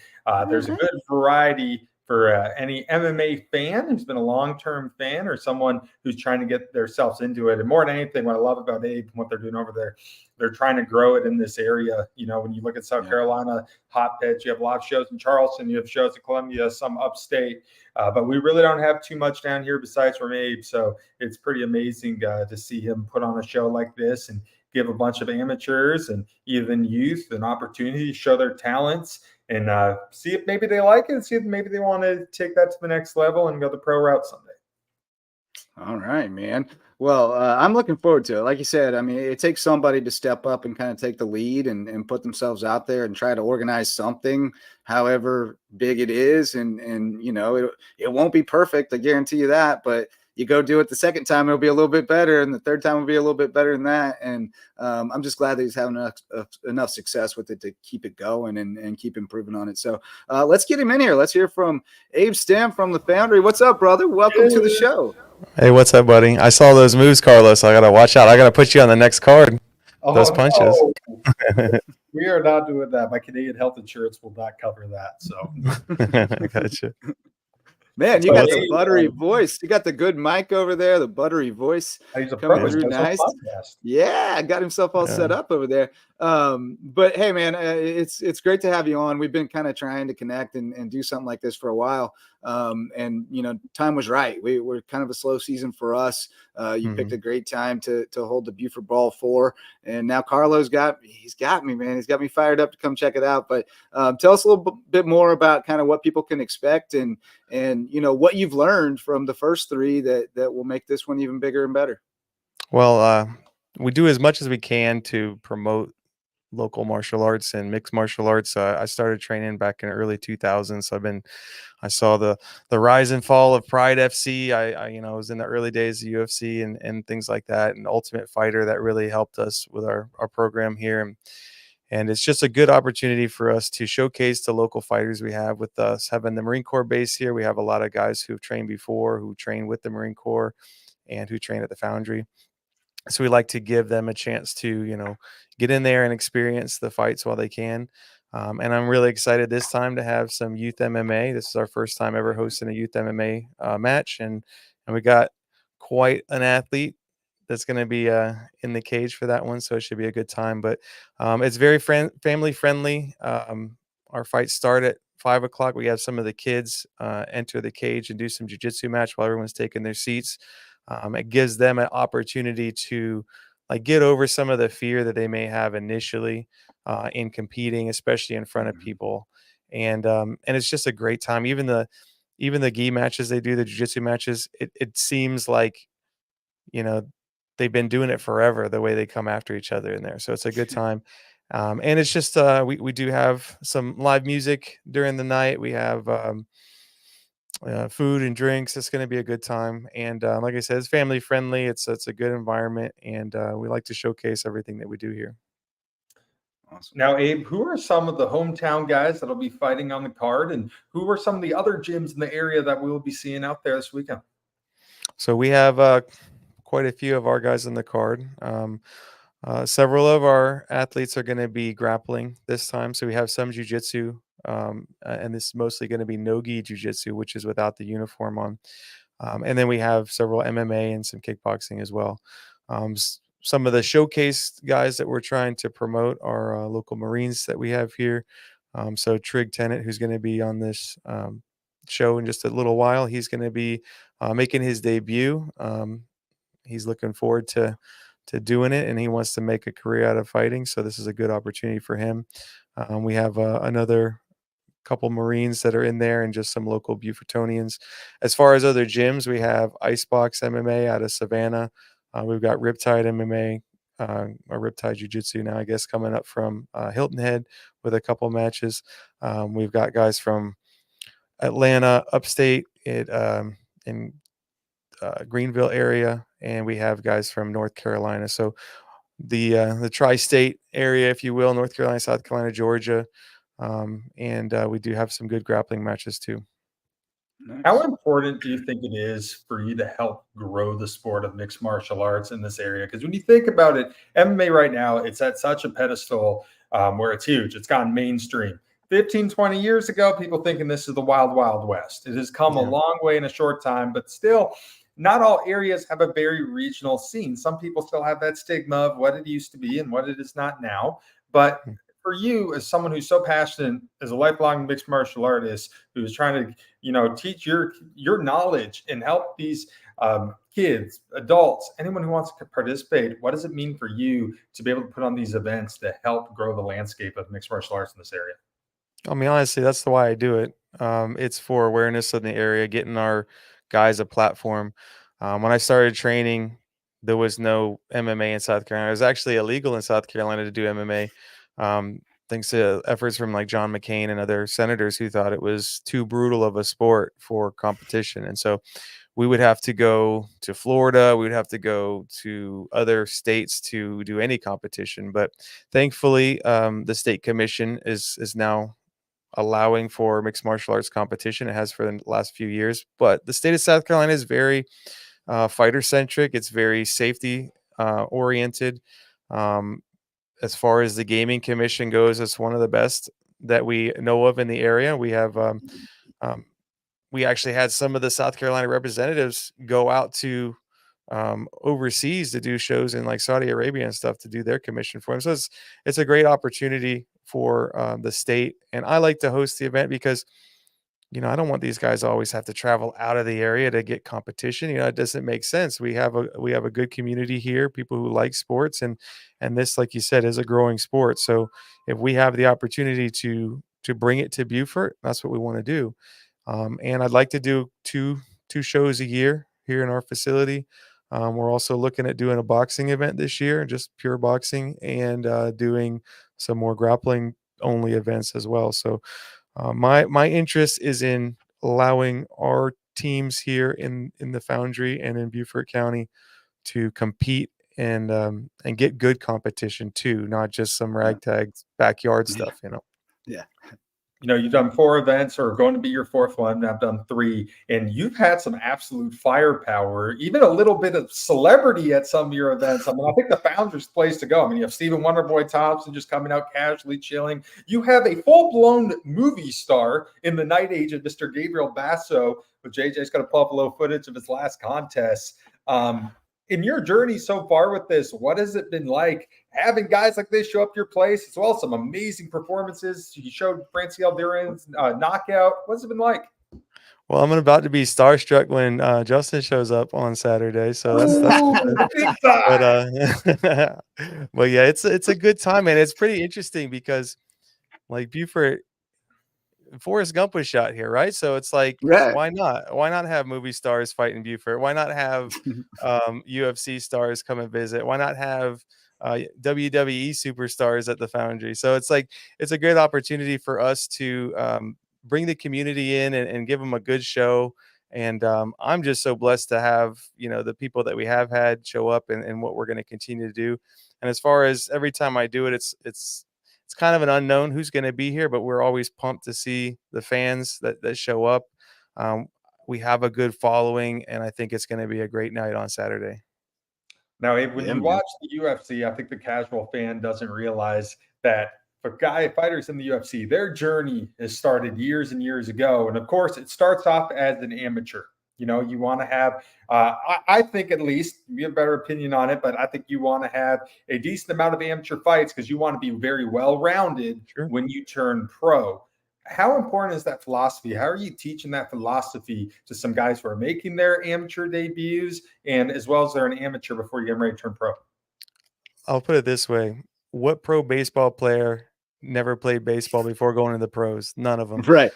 There's a good variety for any MMA fan who's been a long-term fan or someone who's trying to get themselves into it. And more than anything, what I love about Abe and what they're doing over there, they're trying to grow it in this area. You know, when you look at South Carolina hotbeds, you have a lot of shows in Charleston, you have shows in Columbia, some upstate, but we really don't have too much down here besides from Abe. So it's pretty amazing to see him put on a show like this and give a bunch of amateurs and even youth an opportunity to show their talents and see if maybe they like it and see if maybe they want to take that to the next level and go the pro route someday. All right, man. Well, I'm looking forward to it. Like you said, I mean, it takes somebody to step up and kind of take the lead and put themselves out there and try to organize something, however big it is. And it won't be perfect. I guarantee you that. But you go do it the second time, it'll be a little bit better, and the third time will be a little bit better than that. And I'm just glad that he's having enough success with it to keep it going and keep improving on it. So let's get him in here. Let's hear from Abe Stem from the Foundry. What's up, brother? Welcome to the show. Hey, what's up, buddy? I saw those moves, Carlos. So I gotta watch out. I gotta put you on the next card. Those punches. No. We are not doing that. My Canadian health insurance will not cover that. So, Gotcha. Man, you got the buttery voice. You got the good mic over there, the buttery voice. He's a coming through nice. Yeah, got himself all set up over there. But hey, man, it's great to have you on. We've been kind of trying to connect and do something like this for a while. And time was right. We're kind of a slow season for us. You picked a great time to hold the Beaufort Brawl IV, and now Carlo's got me, man. He's got me fired up to come check it out. But tell us a little bit more about kind of what people can expect and what you've learned from the first three that will make this one even bigger and better. Well, we do as much as we can to promote local martial arts and mixed martial arts. I started training back in early 2000s. So I saw the rise and fall of Pride FC. I was in the early days of UFC and things like that, and Ultimate Fighter. That really helped us with our program here. And it's just a good opportunity for us to showcase the local fighters we have. With us having the Marine Corps base here, we have a lot of guys who've trained before, who train with the Marine Corps and who train at the Foundry. So we like to give them a chance to, get in there and experience the fights while they can. And I'm really excited this time to have some youth MMA. This is our first time ever hosting a youth MMA match. And we got quite an athlete that's going to be in the cage for that one. So it should be a good time. But it's very family friendly. Our fights start at 5 o'clock. We have some of the kids enter the cage and do some jiu-jitsu match while everyone's taking their seats. It gives them an opportunity to get over some of the fear that they may have initially in competing, especially in front of people. And it's just a great time. Even the gi matches they do, the jiu-jitsu matches, it seems like, they've been doing it forever, the way they come after each other in there. So it's a good time. And it's just, we do have some live music during the night. We have food and drinks. It's going to be a good time. And like I said, it's family friendly. It's a good environment. And we like to showcase everything that we do here. Awesome. Now, Abe, who are some of the hometown guys that'll be fighting on the card? And who are some of the other gyms in the area that we'll be seeing out there this weekend? So we have quite a few of our guys on the card. Several of our athletes are going to be grappling this time. So we have some jiu-jitsu, and this is mostly going to be no-gi jiu-jitsu, which is without the uniform on. And then we have several MMA and some kickboxing as well. Some of the showcase guys that we're trying to promote are local Marines that we have here. So Trig Tennant, who's going to be on this show in just a little while, he's going to be making his debut. He's looking forward to doing it, and he wants to make a career out of fighting. So this is a good opportunity for him. We have another couple Marines that are in there and just some local Beaufortonians. As far as other gyms, we have Icebox MMA out of Savannah. We've got Riptide MMA, or Riptide Jiu-Jitsu now, I guess, coming up from Hilton Head with a couple matches. We've got guys from Atlanta, upstate, in Greenville area, and we have guys from North Carolina. So the tri-state area, if you will, North Carolina, South Carolina, Georgia, and we do have some good grappling matches too. Nice. How important do you think it is for you to help grow the sport of mixed martial arts in this area? Because when you think about it, MMA right now, it's at such a pedestal where it's huge. It's gone mainstream. 15, 20 years ago, people thinking this is the wild, wild west. It has come a long way in a short time, but still, not all areas have a very regional scene. Some people still have that stigma of what it used to be and what it is not now. But for you, as someone who's so passionate, as a lifelong mixed martial artist who's trying to, teach your knowledge and help these kids, adults, anyone who wants to participate, what does it mean for you to be able to put on these events to help grow the landscape of mixed martial arts in this area? I mean, honestly, that's the why I do it. It's for awareness in the area, getting our guys a platform. When I started training there was no MMA in South Carolina. It was actually illegal in South Carolina to do MMA, thanks to efforts from like John McCain and other senators who thought it was too brutal of a sport for competition. And so we would have to go to Florida. We would have to go to other states to do any competition. But thankfully, the state commission is now allowing for mixed martial arts competition. It has for the last few years. But the state of South Carolina is very fighter centric. It's very safety oriented. As far as the gaming commission goes, it's one of the best that we know of in the area. We have we actually had some of the South Carolina representatives go out to overseas to do shows in like Saudi Arabia and stuff to do their commission for them. So it's a great opportunity for the state. And I like to host the event because, you know, I don't want these guys to always have to travel out of the area to get competition. You know, it doesn't make sense. We have a good community here, people who like sports, and this, like you said, is a growing sport. So if we have the opportunity to bring it to Beaufort, that's what we want to do. And I'd like to do two shows a year here in our facility. We're also looking at doing a boxing event this year, just pure boxing, and doing some more grappling only events as well. So my interest is in allowing our teams here in the Foundry and in Beaufort County to compete and get good competition too, not just some ragtag backyard stuff, you know. Yeah. You know, you've done 4 events, or going to be your 4th one. I've done 3, and you've had some absolute firepower, even a little bit of celebrity at some of your events. I mean, I think the Foundry's place to go. I mean, you have Stephen Wonderboy Thompson just coming out casually chilling. You have a full-blown movie star in the night agent, Mr. Gabriel Basso, but JJ's got to pull up a little footage of his last contest. In your journey so far with this, what has it been like having guys like this show up to your place, as well as some amazing performances? You showed Franciel Duran's knockout. What's it been like? Well, I'm about to be starstruck when Justin shows up on Saturday, so that's good. But yeah, it's a good time, and it's pretty interesting because like Beaufort, Forrest Gump was shot here, right? So it's like, why not? Why not have movie stars fight in Beaufort? Why not have UFC stars come and visit? Why not have WWE superstars at the Foundry? So it's like, it's a great opportunity for us to bring the community in and give them a good show. And I'm just so blessed to have, you know, the people that we have had show up and what we're going to continue to do. And as far as every time I do it, it's kind of an unknown who's going to be here, but we're always pumped to see the fans that show up. We have a good following, and I think it's going to be a great night on Saturday. Now, Abe, when you watch the UFC, I think the casual fan doesn't realize that for fighters in the UFC, their journey has started years and years ago. And of course, it starts off as an amateur. You know, you want to have, I think at least, you have a better opinion on it, but I think you want to have a decent amount of amateur fights because you want to be very well-rounded when you turn pro. How important is that philosophy? How are you teaching that philosophy to some guys who are making their amateur debuts, and as well as they're an amateur before you get ready to turn pro? I'll put it this way. What pro baseball player never played baseball before going to the pros? None of them. Right.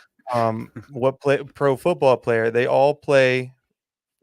What pro football player? They all play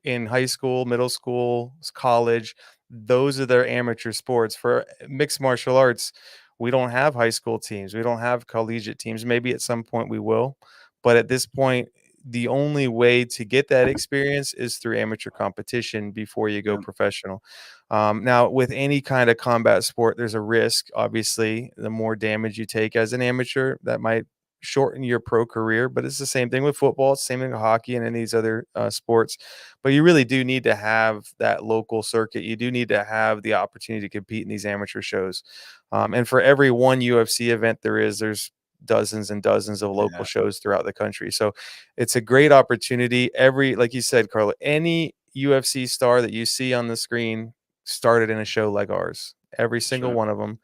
in high school, middle school, college. Those are their amateur sports. For mixed martial arts, we don't have high school teams. We don't have collegiate teams. Maybe at some point we will. But at this point, the only way to get that experience is through amateur competition before you go professional. Now, with any kind of combat sport, there's a risk. Obviously, the more damage you take as an amateur, that might shorten your pro career, but it's the same thing with football. It's the same thing with hockey and any of these other sports. But you really do need to have that local circuit. You do need to have the opportunity to compete in these amateur shows. And for every one UFC event there's dozens and dozens of local shows throughout the country. So it's a great opportunity. Like you said, Carlo, any UFC star that you see on the screen started in a show like ours, every single one of them.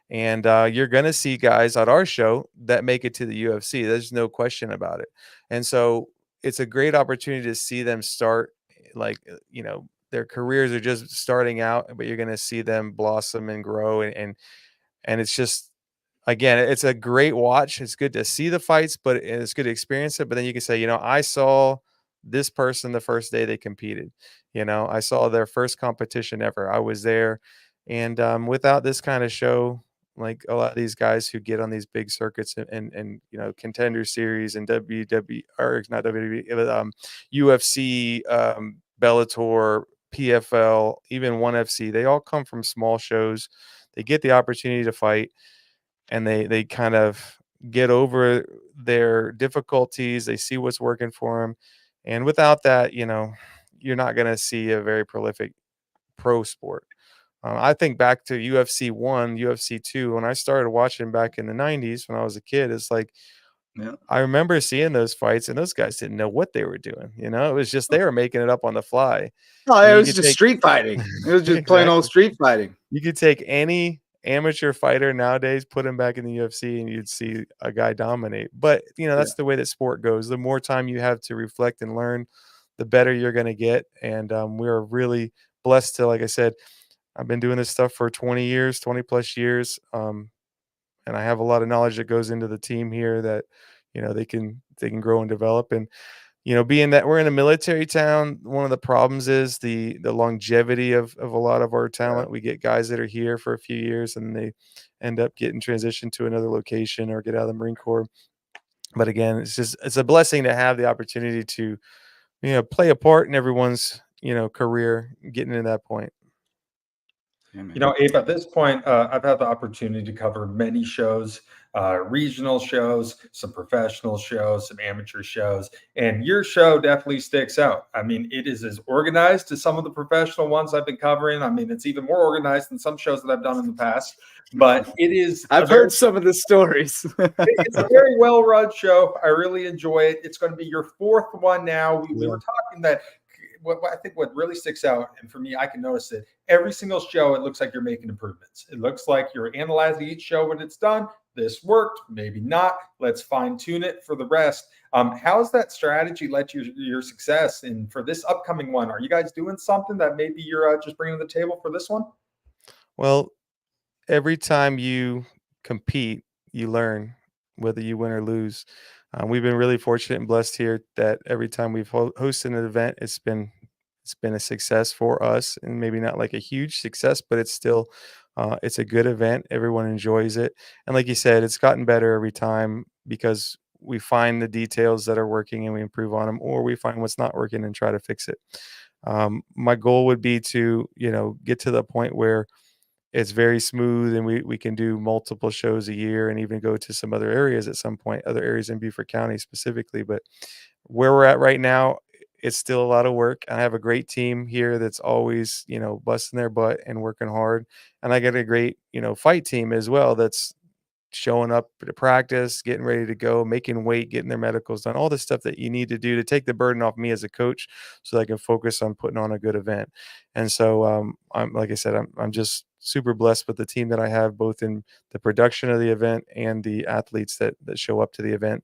And you're going to see guys at our show that make it to the UFC. There's no question about it. And so it's a great opportunity to see them start, like, you know, their careers are just starting out, but you're going to see them blossom and grow. And it's just, again, it's a great watch. It's good to see the fights, but it's good to experience it. But then you can say, you know, I saw this person the first day they competed. I saw their first competition ever. I was there. And without this kind of show, like a lot of these guys who get on these big circuits and contender series and WWE, or not WWE, but UFC, Bellator, PFL, even ONE FC, they all come from small shows. They get the opportunity to fight, and they kind of get over their difficulties. They see what's working for them. And without that, you're not going to see a very prolific pro sport. I think back to UFC 1, UFC 2, when I started watching back in the 90s when I was a kid. It's like, I remember seeing those fights, and those guys didn't know what they were doing. It was just they were making it up on the fly. Oh, it was just street fighting. It was just plain old street fighting. You could take any amateur fighter nowadays, put him back in the UFC, and you'd see a guy dominate. But, that's the way that sport goes. The more time you have to reflect and learn, the better you're going to get. And we're really blessed to, like I said, I've been doing this stuff for 20 plus years. And I have a lot of knowledge that goes into the team here that, they can grow and develop. And, being that we're in a military town, one of the problems is the longevity of a lot of our talent. We get guys that are here for a few years and they end up getting transitioned to another location or get out of the Marine Corps. But again, it's a blessing to have the opportunity to, play a part in everyone's, career getting to that point. Abe, at this point, I've had the opportunity to cover many shows, regional shows, some professional shows, some amateur shows, and your show definitely sticks out. I mean, it is as organized as some of the professional ones I've been covering. I mean, it's even more organized than some shows that I've done in the past, but it is. I've heard some of the stories. It's a very well-run show. I really enjoy it. It's going to be your fourth one now. We were talking that I think what really sticks out, and for me, I can notice it, every single show, it looks like you're making improvements. It looks like you're analyzing each show when it's done. This worked, maybe not. Let's fine tune it for the rest. How's that strategy led to your success? And for this upcoming one, are you guys doing something that maybe you're just bringing to the table for this one? Well, every time you compete, you learn, whether you win or lose. We've been really fortunate and blessed here that every time we've hosted an event, it's been a success for us, and maybe not like a huge success, but it's still it's a good event. Everyone enjoys it, and like you said, it's gotten better every time because we find the details that are working and we improve on them, or we find what's not working and try to fix it. My goal would be to get to the point where it's very smooth and we can do multiple shows a year and even go to some other areas at some point, other areas in Beaufort County specifically. But where we're at right now, it's still a lot of work. I have a great team here that's always, busting their butt and working hard. And I get a great, fight team as well that's showing up to practice, getting ready to go, making weight, getting their medicals done, all the stuff that you need to do to take the burden off me as a coach so that I can focus on putting on a good event. And so I'm like I said, I'm just super blessed with the team that I have, both in the production of the event and the athletes that show up to the event.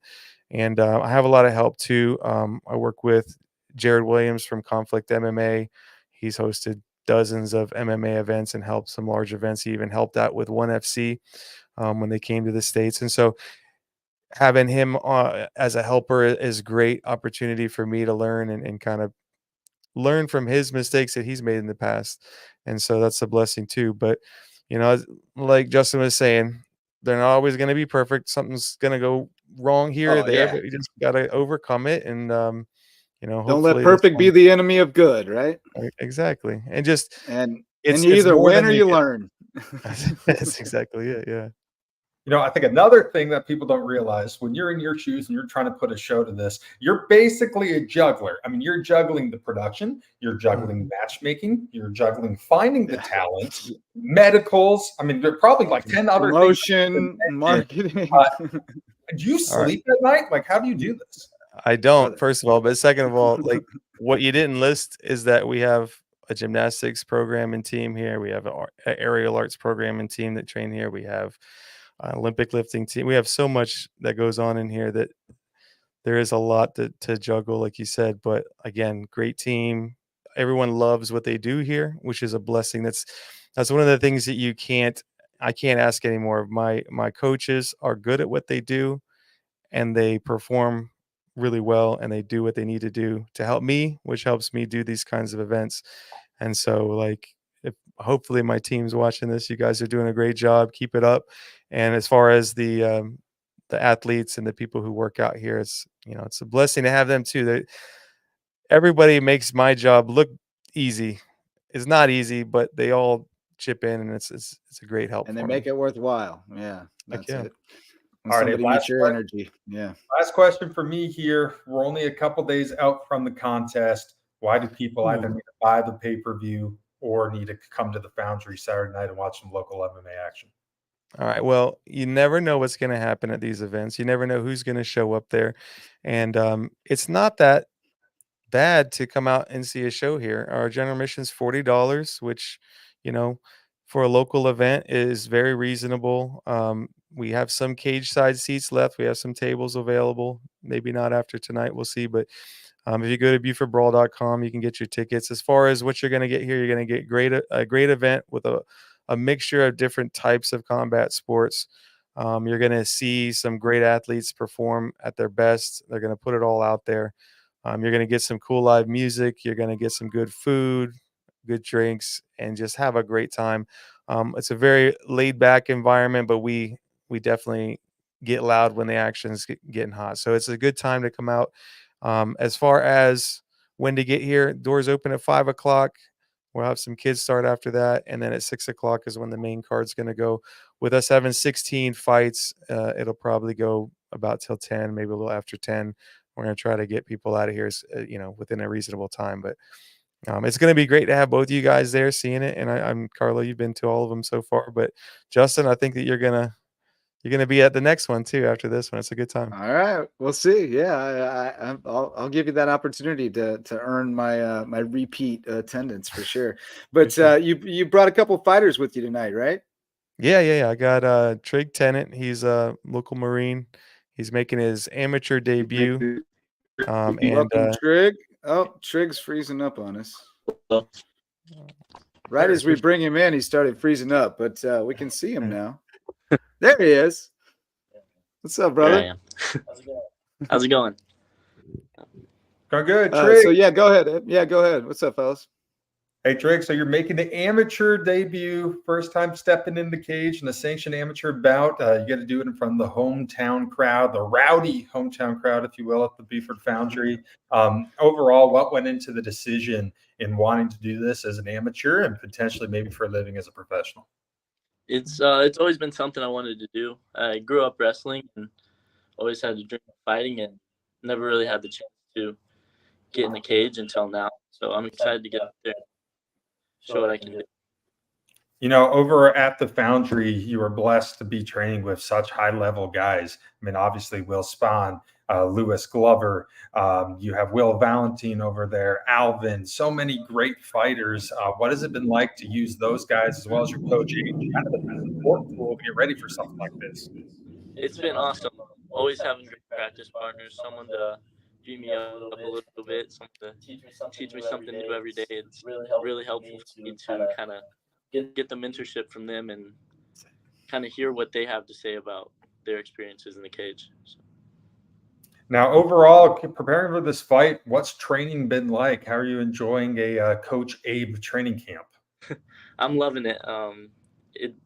And I have a lot of help too. I work with Jarrett Williams from Conflict MMA. He's hosted dozens of MMA events and helped some large events. He even helped out with ONE FC when they came to the States. And so having him as a helper is a great opportunity for me to learn and kind of learn from his mistakes that he's made in the past. And so that's a blessing too. But, like Justin was saying, they're not always going to be perfect. Something's going to go wrong here or there, but you just got to overcome it. And, don't let perfect be the enemy of good, right? Exactly. And you either win or you learn. That's exactly it. Yeah. I think another thing that people don't realize when you're in your shoes and you're trying to put a show to this, you're basically a juggler. I mean, you're juggling the production, you're juggling matchmaking, you're juggling finding the talent, medicals. I mean, there are probably like 10 other promotion, marketing. Do you sleep at night? Like, how do you do this? I don't, first of all, but second of all, like what you didn't list is that we have a gymnastics program and team here. We have an aerial arts program and team that train here. We have Olympic lifting team. We have so much that goes on in here that there is a lot to juggle, like you said. But again, great team. Everyone loves what they do here, which is a blessing. That's one of the things that I can't ask anymore. My coaches are good at what they do, and they perform really well, and they do what they need to do to help me, which helps me do these kinds of events. And so, like, if hopefully my team's watching this, you guys are doing a great job. Keep it up. And as far as the athletes and the people who work out here, it's, you know, it's a blessing to have them too. Everybody makes my job look easy. It's not easy, but they all chip in, and it's a great help. And they for make me. it worthwhile. Yeah, Heck that's yeah. it. When All right, somebody last needs your question. energy. Yeah. Last question for me here. We're only a couple days out from the contest. Why do people either need to buy the pay-per-view or need to come to the Foundry Saturday night and watch some local MMA action? All right. Well, you never know what's going to happen at these events. You never know who's going to show up there, and it's not that bad to come out and see a show here. Our general admission's $40, which, you know, for a local event is very reasonable. We have some cage side seats left. We have some tables available. Maybe not after tonight. We'll see. But if you go to BeaufortBrawl.com, you can get your tickets. As far as what you're going to get here, you're going to get a great event with a mixture of different types of combat sports. You're going to see some great athletes perform at their best. They're going to put it all out there. You're going to get some cool live music. You're going to get some good food, good drinks, and just have a great time. It's a very laid back environment, but we definitely get loud when the action's getting hot. So it's a good time to come out. As far as when to get here, doors open at 5:00. We'll have some kids start after that, and then at 6:00 is when the main card's going to go. With us having 16 fights, it'll probably go about till 10, maybe a little after 10. We're going to try to get people out of here, you know, within a reasonable time. But it's going to be great to have both of you guys there seeing it. And I'm Carlo. You've been to all of them so far, but Justin, I think that you're gonna be at the next one too after this one. It's a good time. All right, we'll see. Yeah, I'll give you that opportunity to earn my my repeat attendance for sure. But you brought a couple fighters with you tonight, right? Yeah. I got Trig Tennant. He's a local Marine. He's making his amateur debut. Welcome, Trig. Oh, Trig's freezing up on us. Right as we bring him in, he started freezing up, but we can see him now. There he is. What's up, brother? How's it going? Going good, Trig. So yeah, go ahead. Yeah, go ahead. What's up, fellas? Hey, Trig, so you're making the amateur debut, first time stepping in the cage in a sanctioned amateur bout. You got to do it in front of the hometown crowd, the rowdy hometown crowd, if you will, at the Beaufort Foundry. Overall, what went into the decision in wanting to do this as an amateur and potentially maybe for a living as a professional? It's always been something I wanted to do. I grew up wrestling and always had a dream of fighting and never really had the chance to get in the cage until now. So I'm excited to get up there. Show what I can do. You know, over at the Foundry, you are blessed to be training with such high-level guys. I mean, obviously, Will Spahn, Lewis Glover. You have Will Valentine over there, Alvin. So many great fighters. What has it been like to use those guys as well as your coach? Kind of an important tool to get ready for something like this. It's been awesome. Always having great practice partners, someone to beat me up a little bit, someone to teach me something new every day. It's really helpful for me to kind of get the mentorship from them and kind of hear what they have to say about their experiences in the cage. So. Now, overall, preparing for this fight, what's training been like? How are you enjoying a Coach Abe training camp? I'm loving it. It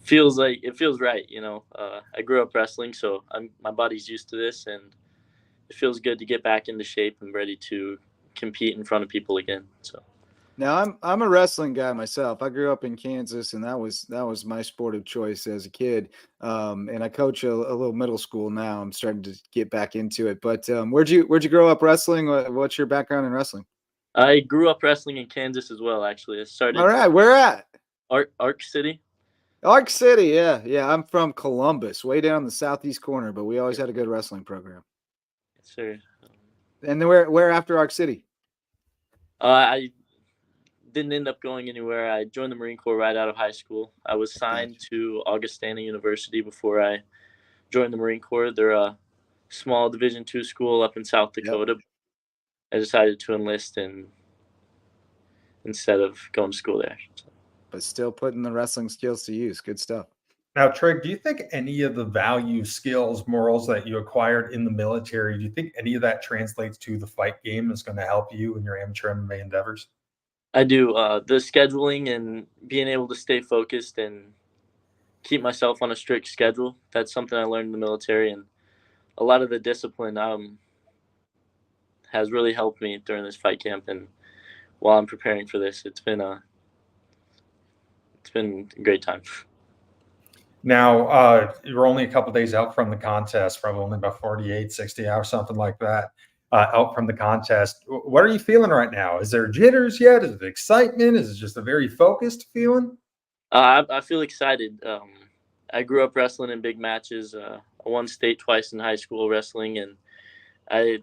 feels right. You know, I grew up wrestling, so my body's used to this, and it feels good to get back into shape and ready to compete in front of people again. So. Now I'm a wrestling guy myself. I grew up in Kansas, and that was my sport of choice as a kid. And I coach a little middle school now. I'm starting to get back into it. But where'd you grow up wrestling? What's your background in wrestling? I grew up wrestling in Kansas as well. Actually, I started. All right, where at? Ark City. Ark City, yeah. I'm from Columbus, way down the southeast corner, but we always had a good wrestling program. Yes, sir. And then where after Ark City? I didn't end up going anywhere. I joined the Marine Corps right out of high school. I was signed to Augustana University before I joined the Marine Corps. They're a small Division II school up in South Dakota. Yep. I decided to enlist instead of going to school there. So. But still putting the wrestling skills to use. Good stuff. Now, Trig, do you think any of the value, skills, morals that you acquired in the military, do you think any of that translates to the fight game is going to help you in your amateur MMA endeavors? I do. The scheduling and being able to stay focused and keep myself on a strict schedule. That's something I learned in the military, and a lot of the discipline has really helped me during this fight camp. And while I'm preparing for this, it's been a great time. Now, you're only a couple days out from the contest, probably only about 48, 60 hours, something like that, out from the contest. What are you feeling right now? Is there jitters yet? Is it excitement? Is it just a very focused feeling? I feel excited. I grew up wrestling in big matches. I won state twice in high school wrestling, and I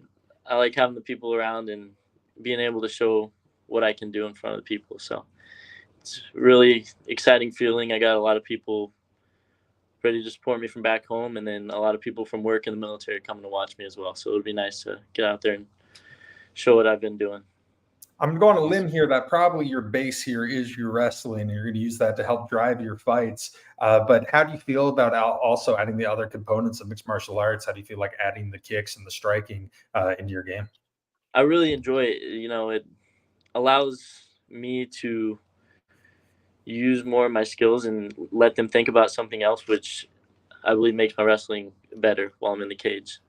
like having the people around and being able to show what I can do in front of the people. So it's a really exciting feeling. I got a lot of people ready to support me from back home, and then a lot of people from work in the military coming to watch me as well. So it would be nice to get out there and show what I've been doing. I'm going to limb here that probably your base here is your wrestling, and you're going to use that to help drive your fights. But how do you feel about also adding the other components of mixed martial arts? How do you feel like adding the kicks and the striking into your game? I really enjoy it. It allows me to use more of my skills and let them think about something else, which I believe makes my wrestling better while I'm in the cage.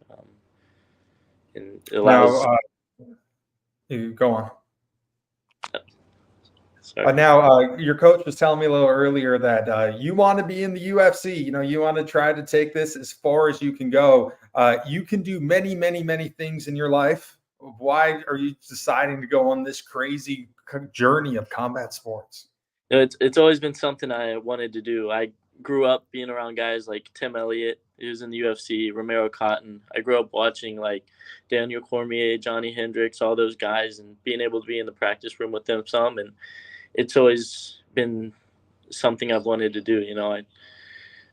And it allows. You go on. Sorry. Now, your coach was telling me a little earlier that you want to be in the UFC. You want to try to take this as far as you can go. You can do many, many, many things in your life. Why are you deciding to go on this crazy journey of combat sports? It's always been something I wanted to do. I grew up being around guys like Tim Elliott, who's in the UFC, Romero Cotton. I grew up watching like Daniel Cormier, Johnny Hendricks, all those guys, and being able to be in the practice room with them some. And it's always been something I've wanted to do.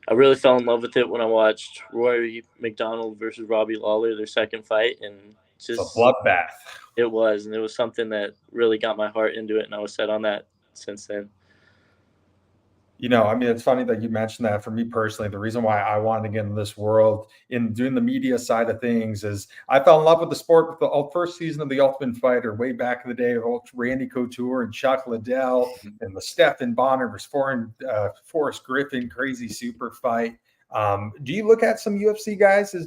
I really fell in love with it when I watched Rory McDonald versus Robbie Lawler, their second fight, and just it's a bloodbath. It was, and it was something that really got my heart into it, and I was set on that since then. It's funny that you mentioned that. For me personally, the reason why I wanted to get in this world in doing the media side of things is I fell in love with the sport with the first season of The Ultimate Fighter way back in the day of Randy Couture and Chuck Liddell and the Stephen Bonner versus Forrest Griffin crazy super fight. Do you look at some UFC guys as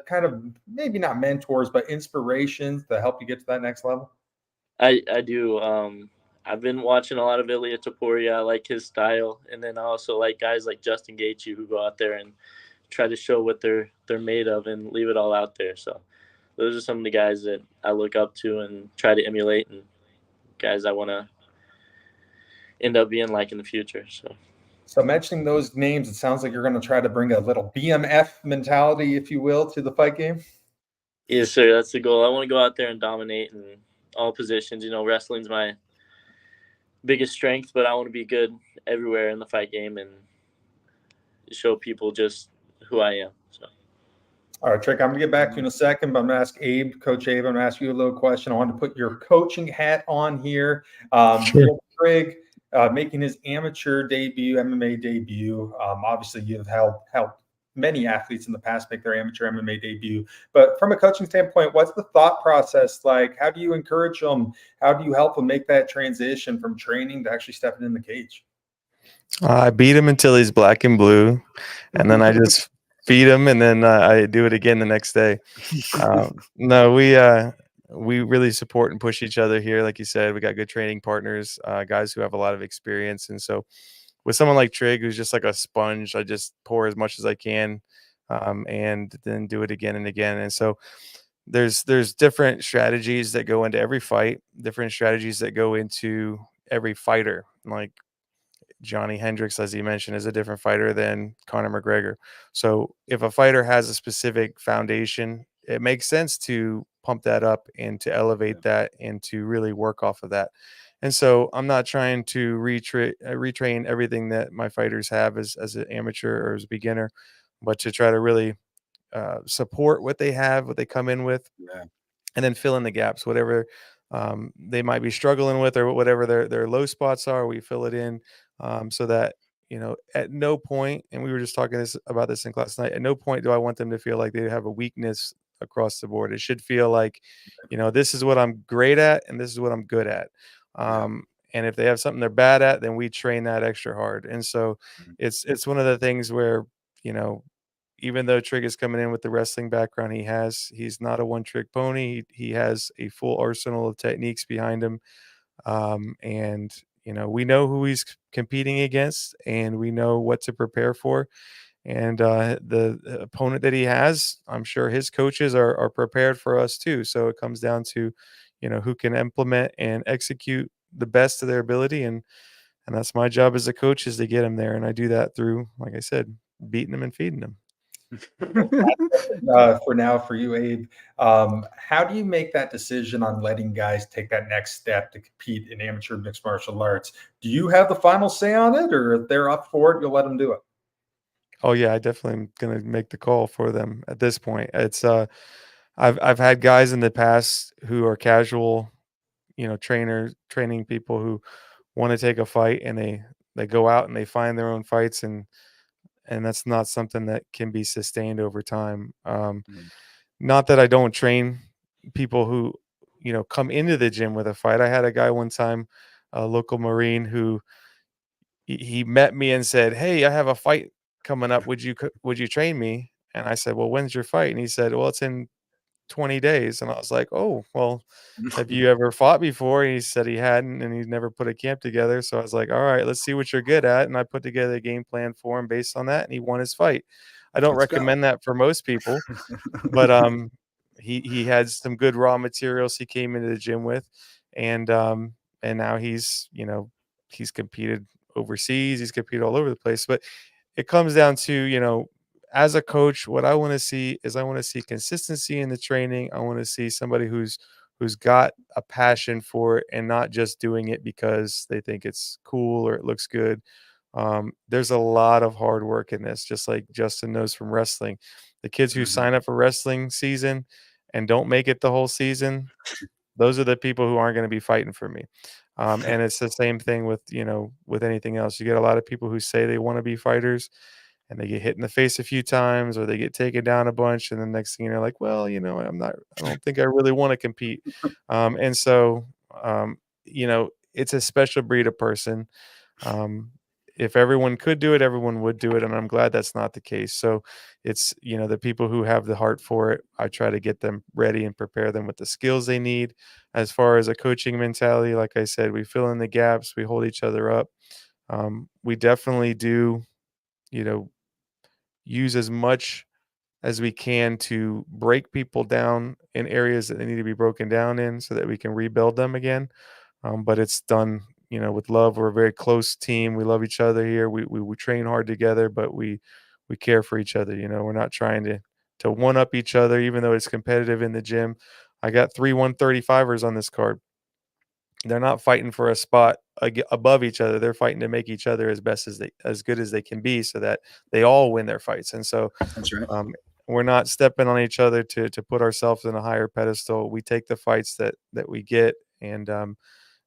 kind of maybe not mentors, but inspirations to help you get to that next level? I do. I've been watching a lot of Ilia Topuria. I like his style. And then I also like guys like Justin Gaethje who go out there and try to show what they're made of and leave it all out there. So those are some of the guys that I look up to and try to emulate, and guys I want to end up being like in the future. So mentioning those names, it sounds like you're going to try to bring a little BMF mentality, if you will, to the fight game. Yes, sir. That's the goal. I want to go out there and dominate in all positions. Wrestling's my biggest strength, but I want to be good everywhere in the fight game and show people just who I am. So. All right, Trick, I'm going to get back to you in a second, but I'm going to ask Abe, Coach Abe, I'm going to ask you a little question. I want to put your coaching hat on here. Sure. Greg, making his amateur debut, MMA debut. Obviously, you've helped many athletes in the past make their amateur MMA debut. But from a coaching standpoint, what's the thought process like? How do you encourage them? How do you help them make that transition from training to actually stepping in the cage? I beat him until he's black and blue, and then I just feed him, and then I do it again the next day. No, we really support and push each other here. Like you said, we got good training partners, guys who have a lot of experience, and so with someone like Trig, who's just like a sponge, I just pour as much as I can, and then do it again and again. And so there's different strategies that go into every fight, different strategies that go into every fighter. Like Johnny Hendricks, as he mentioned, is a different fighter than Conor McGregor. So if a fighter has a specific foundation, it makes sense to pump that up and to elevate that and to really work off of that. And so I'm not trying to retrain everything that my fighters have as an amateur or as a beginner, but to try to really support what they have, what they come in with, and then fill in the gaps, whatever they might be struggling with or whatever their low spots are, we fill it in so that, at no point, and we were just talking about this in class tonight, at no point do I want them to feel like they have a weakness across the board. It should feel like, this is what I'm great at and this is what I'm good at. And if they have something they're bad at, then we train that extra hard. And so it's one of the things where, even though Trig is coming in with the wrestling background he's not a one-trick pony. He has a full arsenal of techniques behind him. And we know who he's competing against, and we know what to prepare for. And the opponent that he has, I'm sure his coaches are prepared for us too. So it comes down to, who can implement and execute the best of their ability. And that's my job as a coach, is to get them there. And I do that through, like I said, beating them and feeding them. For now, for you, Abe, how do you make that decision on letting guys take that next step to compete in amateur mixed martial arts? Do you have the final say on it, or if they're up for it, you'll let them do it? Oh yeah, I definitely am going to make the call for them at this point. It's I've had guys in the past who are casual, training people who want to take a fight, and they go out and they find their own fights, and that's not something that can be sustained over time. Not that I don't train people who, come into the gym with a fight. I had a guy one time, a local Marine, who he met me and said, "Hey, I have a fight coming up. Would you train me?" And I said, "Well, when's your fight?" And he said, "Well, it's in 20 days." And I was like, "Oh, well, have you ever fought before?" And he said he hadn't, and he'd never put a camp together. So I was like, "All right, let's see what you're good at." And I put together a game plan for him based on that, and he won his fight. I don't recommend that for most people, but he had some good raw materials he came into the gym with, and now he's competed overseas, he's competed all over the place. But it comes down to, as a coach, what I want to see is, I want to see consistency in the training. I want to see somebody who's got a passion for it, and not just doing it because they think it's cool or it looks good. There's a lot of hard work in this, just like Justin knows from wrestling. The kids who sign up for wrestling season and don't make it the whole season, those are the people who aren't going to be fighting for me. And it's the same thing with, with anything else. You get a lot of people who say they want to be fighters, and they get hit in the face a few times, or they get taken down a bunch. And the next thing you're like, well, I don't think I really want to compete. And so, it's a special breed of person. If everyone could do it, everyone would do it. And I'm glad that's not the case. So it's, the people who have the heart for it, I try to get them ready and prepare them with the skills they need. As far as a coaching mentality, like I said, we fill in the gaps, we hold each other up. We definitely do, use as much as we can to break people down in areas that they need to be broken down in, so that we can rebuild them again. But it's done, with love. We're a very close team. We love each other here. We train hard together, but we care for each other. We're not trying to one up each other, even though it's competitive in the gym. I got 3 135ers on this card. They're not fighting for a spot above each other. They're fighting to make each other as good as they can be, so that they all win their fights. And so That's right. we're not stepping on each other to put ourselves in a higher pedestal. We take the fights that we get. And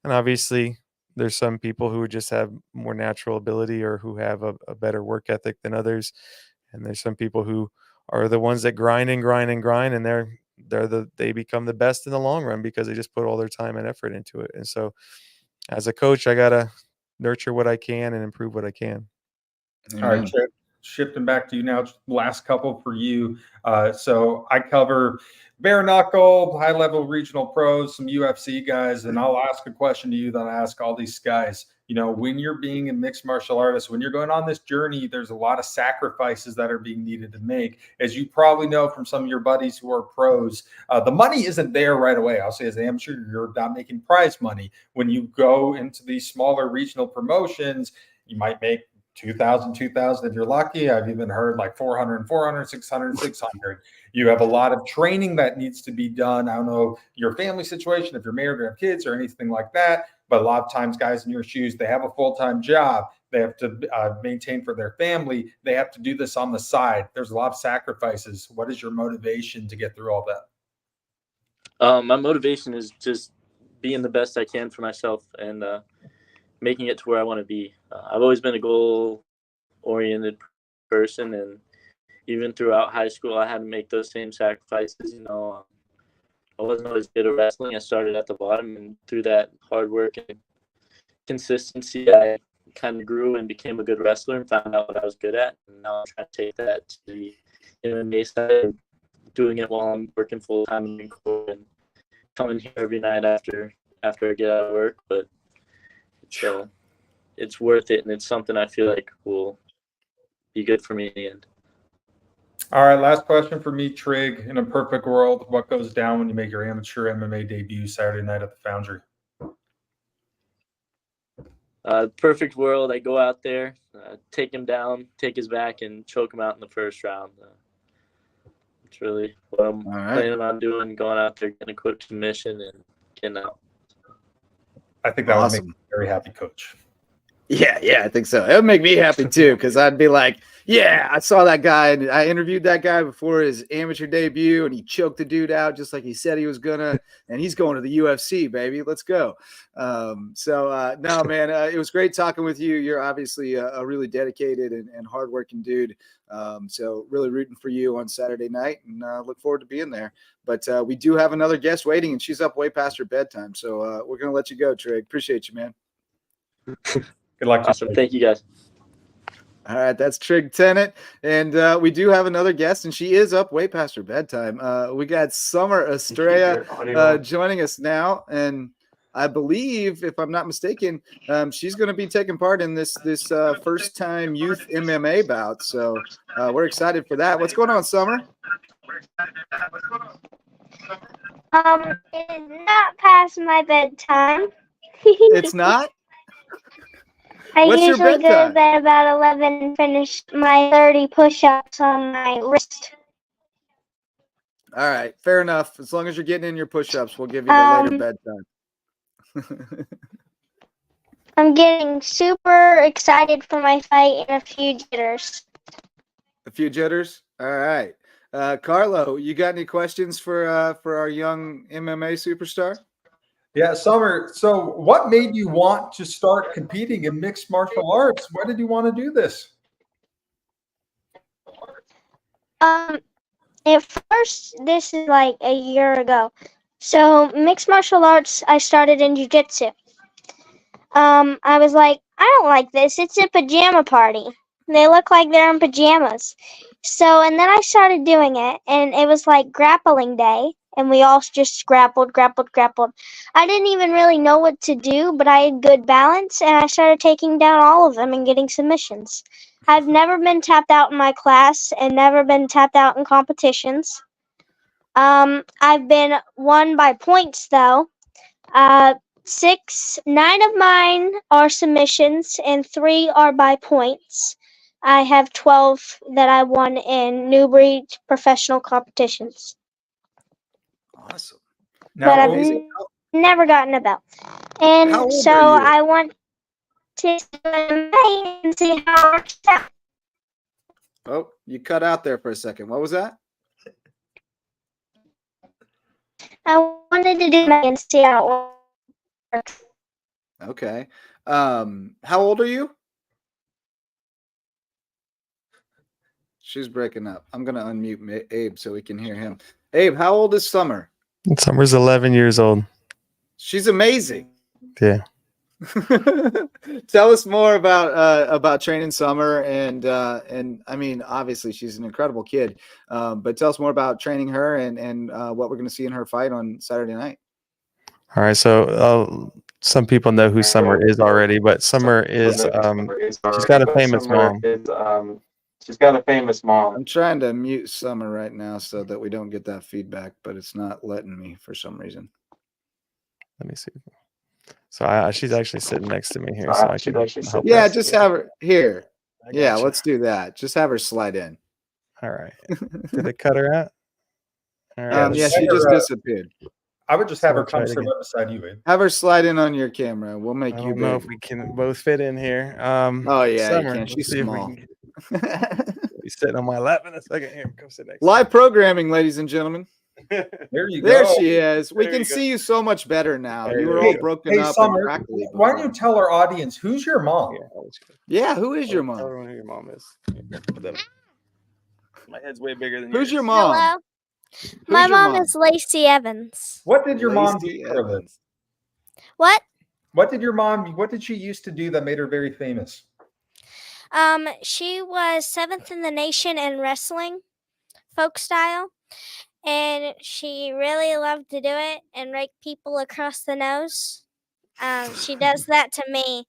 obviously there's some people who just have more natural ability, or who have a better work ethic than others. And there's some people who are the ones that grind and grind and grind, and they become the best in the long run, because they just put all their time and effort into it. And so as a coach, I got to nurture what I can and improve what I can. All right, Chip, shifting back to you now, last couple for you. So I cover bare knuckle, high level regional pros, some UFC guys, and I'll ask a question to you that I ask all these guys. When you're being a mixed martial artist, when you're going on this journey, there's a lot of sacrifices that are being needed to make. As you probably know from some of your buddies who are pros, the money isn't there right away. I'll say, as an amateur, you're not making prize money. When you go into these smaller regional promotions, you might make 2,000 if you're lucky. I've even heard like 400, 600, 600. You have a lot of training that needs to be done. I don't know your family situation, if you're married or have kids or anything like that, but a lot of times guys in your shoes, they have a full-time job. They have to maintain for their family. They have to do this on the side. There's a lot of sacrifices. What is your motivation to get through all that? My motivation is just being the best I can for myself, and making it to where I want to be. I've always been a goal oriented person, and even throughout high school, I had to make those same sacrifices. I wasn't always good at wrestling. I started at the bottom, and through that hard work and consistency, I kind of grew and became a good wrestler and found out what I was good at. And now I'm trying to take that to the MMA side, doing it while I'm working full time in the court and coming here every night after I get out of work. But it's worth it, and it's something I feel like will be good for me in the end. All right, last question for me, Trig. In a perfect world, what goes down when you make your amateur MMA debut Saturday night at the Foundry? Perfect world, I go out there, take him down, take his back, and choke him out in the first round. It's really what I'm planning on doing, going out there, getting a quick submission, and getting out. I think that would make me a very happy coach. Yeah, I think so. It would make me happy too, because I'd be like, yeah, I saw that guy, and I interviewed that guy before his amateur debut, and he choked the dude out just like he said he was gonna, and he's going to the UFC, baby. Let's go. No, man, it was great talking with you. You're obviously a really dedicated and hardworking dude. So really rooting for you on Saturday night, and look forward to being there. But we do have another guest waiting, and she's up way past her bedtime. So we're gonna let you go, Trig. Appreciate you, man. Good luck. Awesome. Thank you, guys. All right, that's Trig Tennant. And we do have another guest, and she is up way past her bedtime. We got Summer Estrella joining us now. And I believe, if I'm not mistaken, she's going to be taking part in this first-time youth MMA bout. So we're excited for that. What's going on, Summer? It's not past my bedtime. It's not? I What's your usually go bedtime? to bed about 11 and finish my 30 push-ups on my wrist. All right, fair enough. As long as you're getting in your push-ups, we'll give you the later bedtime. I'm getting super excited for my fight and a few jitters. A few jitters? All right. Carlo, you got any questions for our young MMA superstar? Yeah, Summer. So what made you want to start competing in mixed martial arts? Why did you want to do this? At first, this is like a year ago. So mixed martial arts, I started in jiu-jitsu. I was like, I don't like this. It's a pajama party. They look like they're in pajamas. So, and then I started doing it, and it was like grappling day, and we all just grappled. I didn't even really know what to do, but I had good balance, and I started taking down all of them and getting submissions. I've never been tapped out in my class and never been tapped out in competitions. I've been won by points, though. 9 of mine are submissions, and 3 are by points. I have 12 that I won in Newbury professional competitions. Awesome. But I've never gotten a belt. And so I want to and see how it works out. Oh, you cut out there for a second. What was that? I wanted to do and see how it works. Okay. How old are you? She's breaking up. I'm going to unmute Abe so we can hear him. Abe, how old is Summer? Summer's 11 years old. She's amazing. Yeah. Tell us more about training Summer, and I mean, obviously she's an incredible kid, but tell us more about training her and what we're going to see in her fight on Saturday night. All right, so some people know who Summer is already, but Summer is she's got a famous mom. She's got a famous mom. I'm trying to mute Summer right now so that we don't get that feedback, but it's not letting me for some reason. Let me see. So she's actually sitting next to me here, so I can help. Yeah, just have her here. Yeah, let's do that. Just have her slide in. All right. Did it cut her out? All right. Yeah, she just disappeared. I would just have her come sit right beside you, Abe. Have her slide in on your camera. We'll make you. I don't know if we can both fit in here. Oh yeah, Summer, you can. She's small. Be sitting on my lap in a second. Here, come sit next. Live programming, ladies and gentlemen. There you There go. she is. We There can you go. see you so much better now. There You you were go. all broken up and Summer, crackly. why don't before. you tell our audience who's your mom? Yeah, I'll let you go. Yeah, who is your Tell mom? everyone who your mom is. My head's way bigger than Who's yours. your mom? Hello. Who's My your mom is Lacey Evans. What did your mom do Lacey for a living? Evans. What? What did she used to do that made her very famous? She was 7th in the nation in wrestling, folk style, and she really loved to do it and rake people across the nose. She does that to me,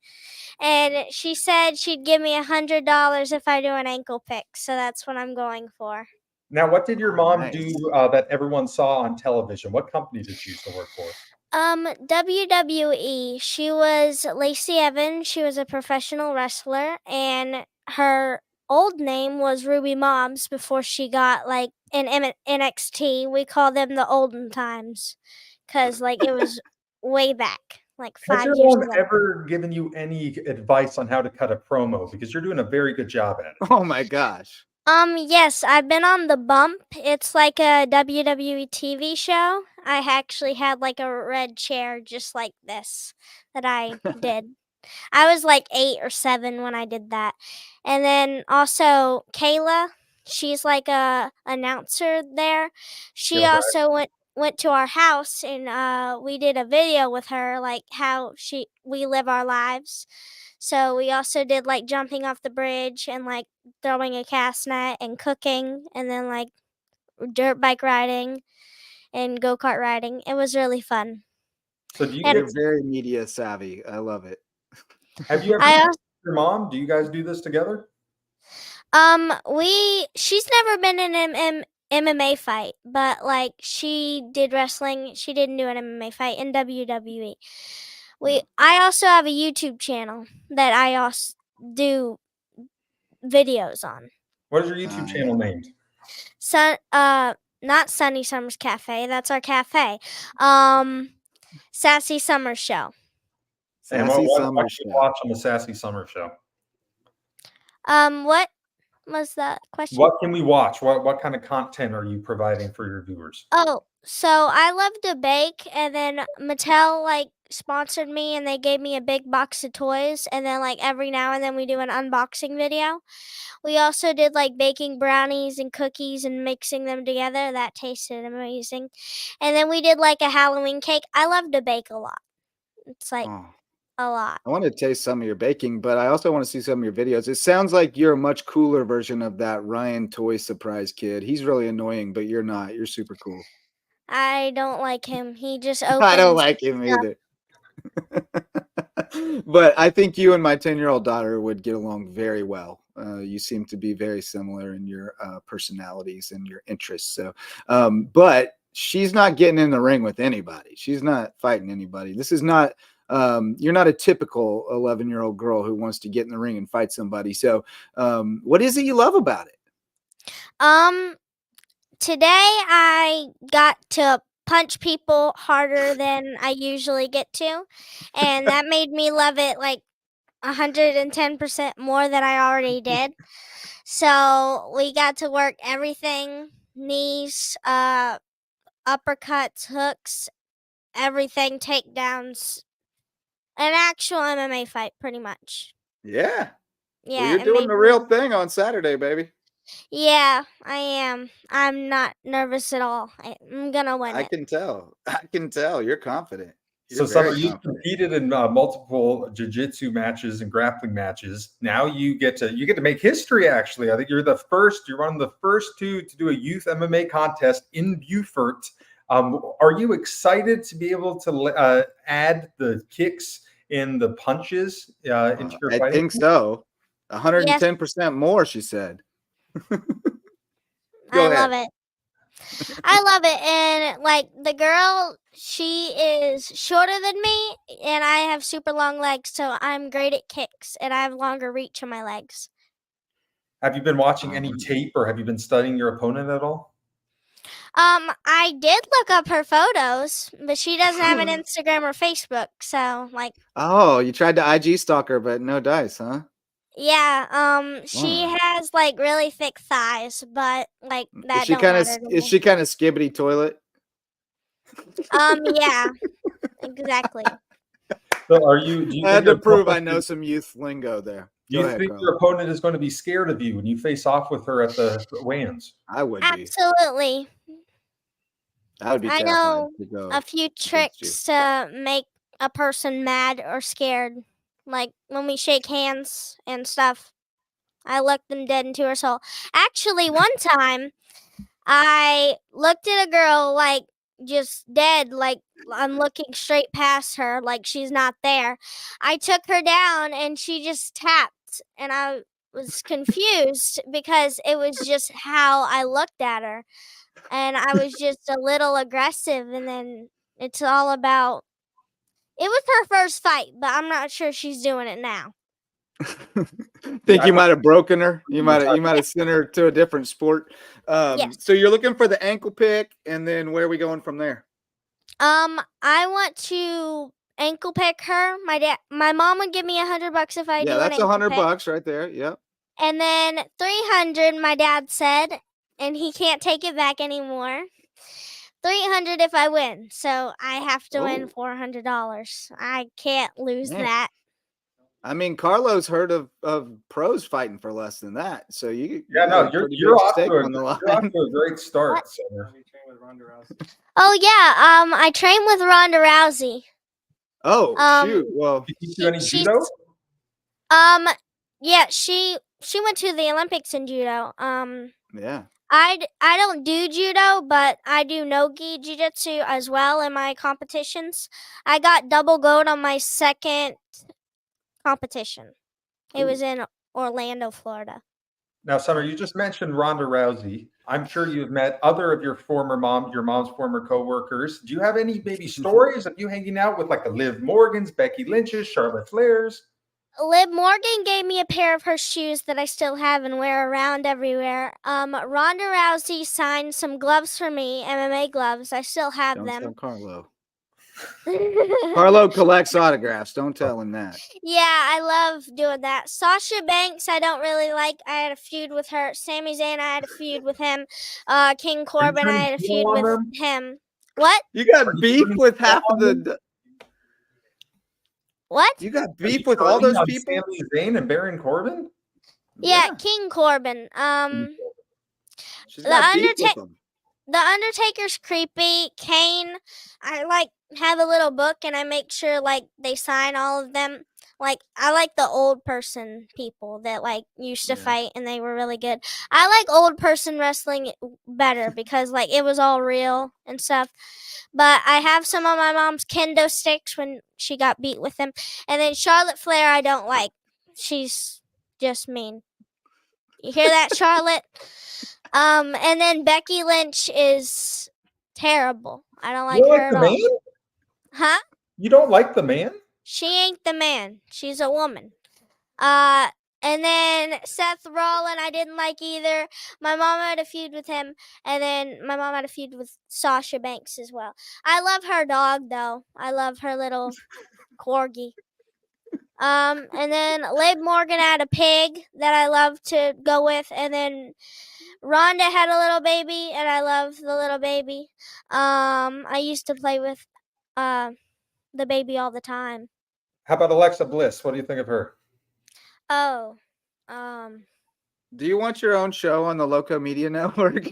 and she said she'd give me $100 if I do an ankle pick. So that's what I'm going for. Now, what did your mom nice. do that everyone saw on television? What company did she used to work for? WWE. She was Lacey Evans. She was a professional wrestler, and her old name was Ruby Mobbs before she got like in NXT. We call them the olden times because like it was way back, like Has 5 your years mom ago. ever given you any advice on how to cut a promo? Because you're doing a very good job at it. Oh my gosh. Yes, I've been on The Bump. It's like a WWE TV show. I actually had like a red chair just like this that I did. I was like 8 or 7 when I did that. And then also Kayla, she's like a announcer there. She Yeah, also went to our house and we did a video with her like how we live our lives. So we also did like jumping off the bridge and like throwing a cast net and cooking and then like dirt bike riding and go-kart riding. It was really fun. So do you And- You're very media savvy. I love it. have you ever I met your mom? Do you guys do this together? She's never been in an MMA fight, but like she did wrestling. She didn't do an MMA fight in WWE. I also have a YouTube channel that I also do videos on. What is your YouTube channel named? Not Sunny Summers Cafe. That's our cafe. Sassy Summer Show. And Sassy what Summer do you Show. watch on the Sassy Summer Show? What was that question? What can we watch? What kind of content are you providing for your viewers? Oh, so I love to bake, and then Mattel like sponsored me, and they gave me a big box of toys, and then like every now and then we do an unboxing video. We also did like baking brownies and cookies and mixing them together. That tasted amazing. And then we did like a Halloween cake. I love to bake a lot. It's like Oh, a lot. I want to taste some of your baking, but I also want to see some of your videos. It sounds like you're a much cooler version of that Ryan Toy Surprise kid. He's really annoying, but you're not. You're super cool. I don't like him. He just opens. I don't like him either. But I think you and my 10-year-old daughter would get along very well. You seem to be very similar in your personalities and your interests. So, but she's not getting in the ring with anybody. She's not fighting anybody. This is not. You're not a typical 11-year-old girl who wants to get in the ring and fight somebody. So, what is it you love about it? Today I got to punch people harder than I usually get to, and that made me love it like 110% more than I already did. So we got to work everything: knees, uppercuts, hooks, everything, takedowns. An actual MMA fight, pretty much. Yeah. Yeah, Well, you're it doing made the me- real thing on Saturday, baby. Yeah, I am. I'm not nervous at all. I'm gonna win I it. can tell. I can tell. You're confident. So, You're Summer, very you've confident. competed in multiple jiu-jitsu matches and grappling matches. Now you get to make history. Actually, I think you're one of the first two to do a youth MMA contest in Beaufort. Are you excited to be able to add the kicks and the punches into your I fighting? think so. 110% more, she said. I love it. I love it. And like the girl, she is shorter than me, and I have super long legs, so I'm great at kicks, and I have longer reach on my legs. Have you been watching any tape, or have you been studying your opponent at all? I did look up her photos, but she doesn't have an Instagram or Facebook, so like, Oh, you tried to IG stalk her, but no dice, huh? yeah. She Wow. has like really thick thighs, but like that Is she don't kind of matter to is me. she kind of skibbity toilet? Yeah, exactly. So are you? Do you I had think to your prove I opponent know is- some youth lingo there. Do Go you ahead, think Carl. your opponent is going to be scared of you when you face off with her at the weigh-ins? I would be. Absolutely. I would be I terrified know to go a few against you. tricks to make a person mad or scared. Like when we shake hands and stuff, I look them dead into her soul. Actually, one time I looked at a girl like just dead, like I'm looking straight past her, like she's not there. I took her down and she just tapped, and I was confused because it was just how I looked at her. And I was just a little aggressive, and then it's all about it was her first fight, but I'm not sure she's doing it now. Think you might have broken her. You might have sent her to a different sport. Yes. So you're looking for the ankle pick, and then where are we going from there? I want to ankle pick her. My mom would give me $100 if I do an That's ankle pick. $100 right there. Yep. And then 300, my dad said, and he can't take it back anymore. 300 if I win. So I have to win $400. I can't lose Man. that. I mean, Carlo's heard of pros fighting for less than that. So you Yeah, got no, a you're pretty you're big off stake to a on the you're off line. to a great start. Summer. Oh yeah, I train with Ronda Rousey. Oh shoot! Well, Did you do any she's- judo? Yeah, she went to the Olympics in judo. Yeah. I don't do judo, but I do no-gi jiu-jitsu as well in my competitions. I got double gold on my second competition. It was in Orlando, Florida. Now, Summer, you just mentioned Ronda Rousey. I'm sure you've met other of your mom's former coworkers. Do you have any maybe stories of you hanging out with like the Liv Morgans, Becky Lynch's, Charlotte Flair's? Liv Morgan gave me a pair of her shoes that I still have and wear around everywhere. Ronda Rousey signed some gloves for me, MMA gloves. I still have Don't them. tell Carlo. Carlo collects autographs. Don't tell him that. Yeah, I love doing that. Sasha Banks, I don't really like. I had a feud with her. Sami Zayn, I had a feud with him. King Corbin, I had a feud with him. What? You got beef with half of the. What? You got beef with all those people? Sami Zayn and Baron Corbin? Yeah, King Corbin. She's got beef with them. The Undertaker's creepy. Kane, I have a little book and I make sure they sign all of them. I like the old person people that used to fight and they were really good. I like old person wrestling better because it was all real and stuff. But I have some of my mom's kendo sticks when she got beat with them. And then Charlotte Flair I don't like. She's just mean. You hear that, Charlotte? And then Becky Lynch is terrible. I don't like her at all. Man? Huh? You don't like the man? She ain't the man. She's a woman. And then Seth Rollins, I didn't like either. My mom had a feud with him, and then my mom had a feud with Sasha Banks as well. I love her dog, though. I love her little corgi. And then Liv Morgan had a pig that I love to go with, and then Rhonda had a little baby, and I love the little baby. I used to play with the baby all the time. How about Alexa Bliss? What do you think of her? Oh, Do you want your own show on the Lowco Media Network?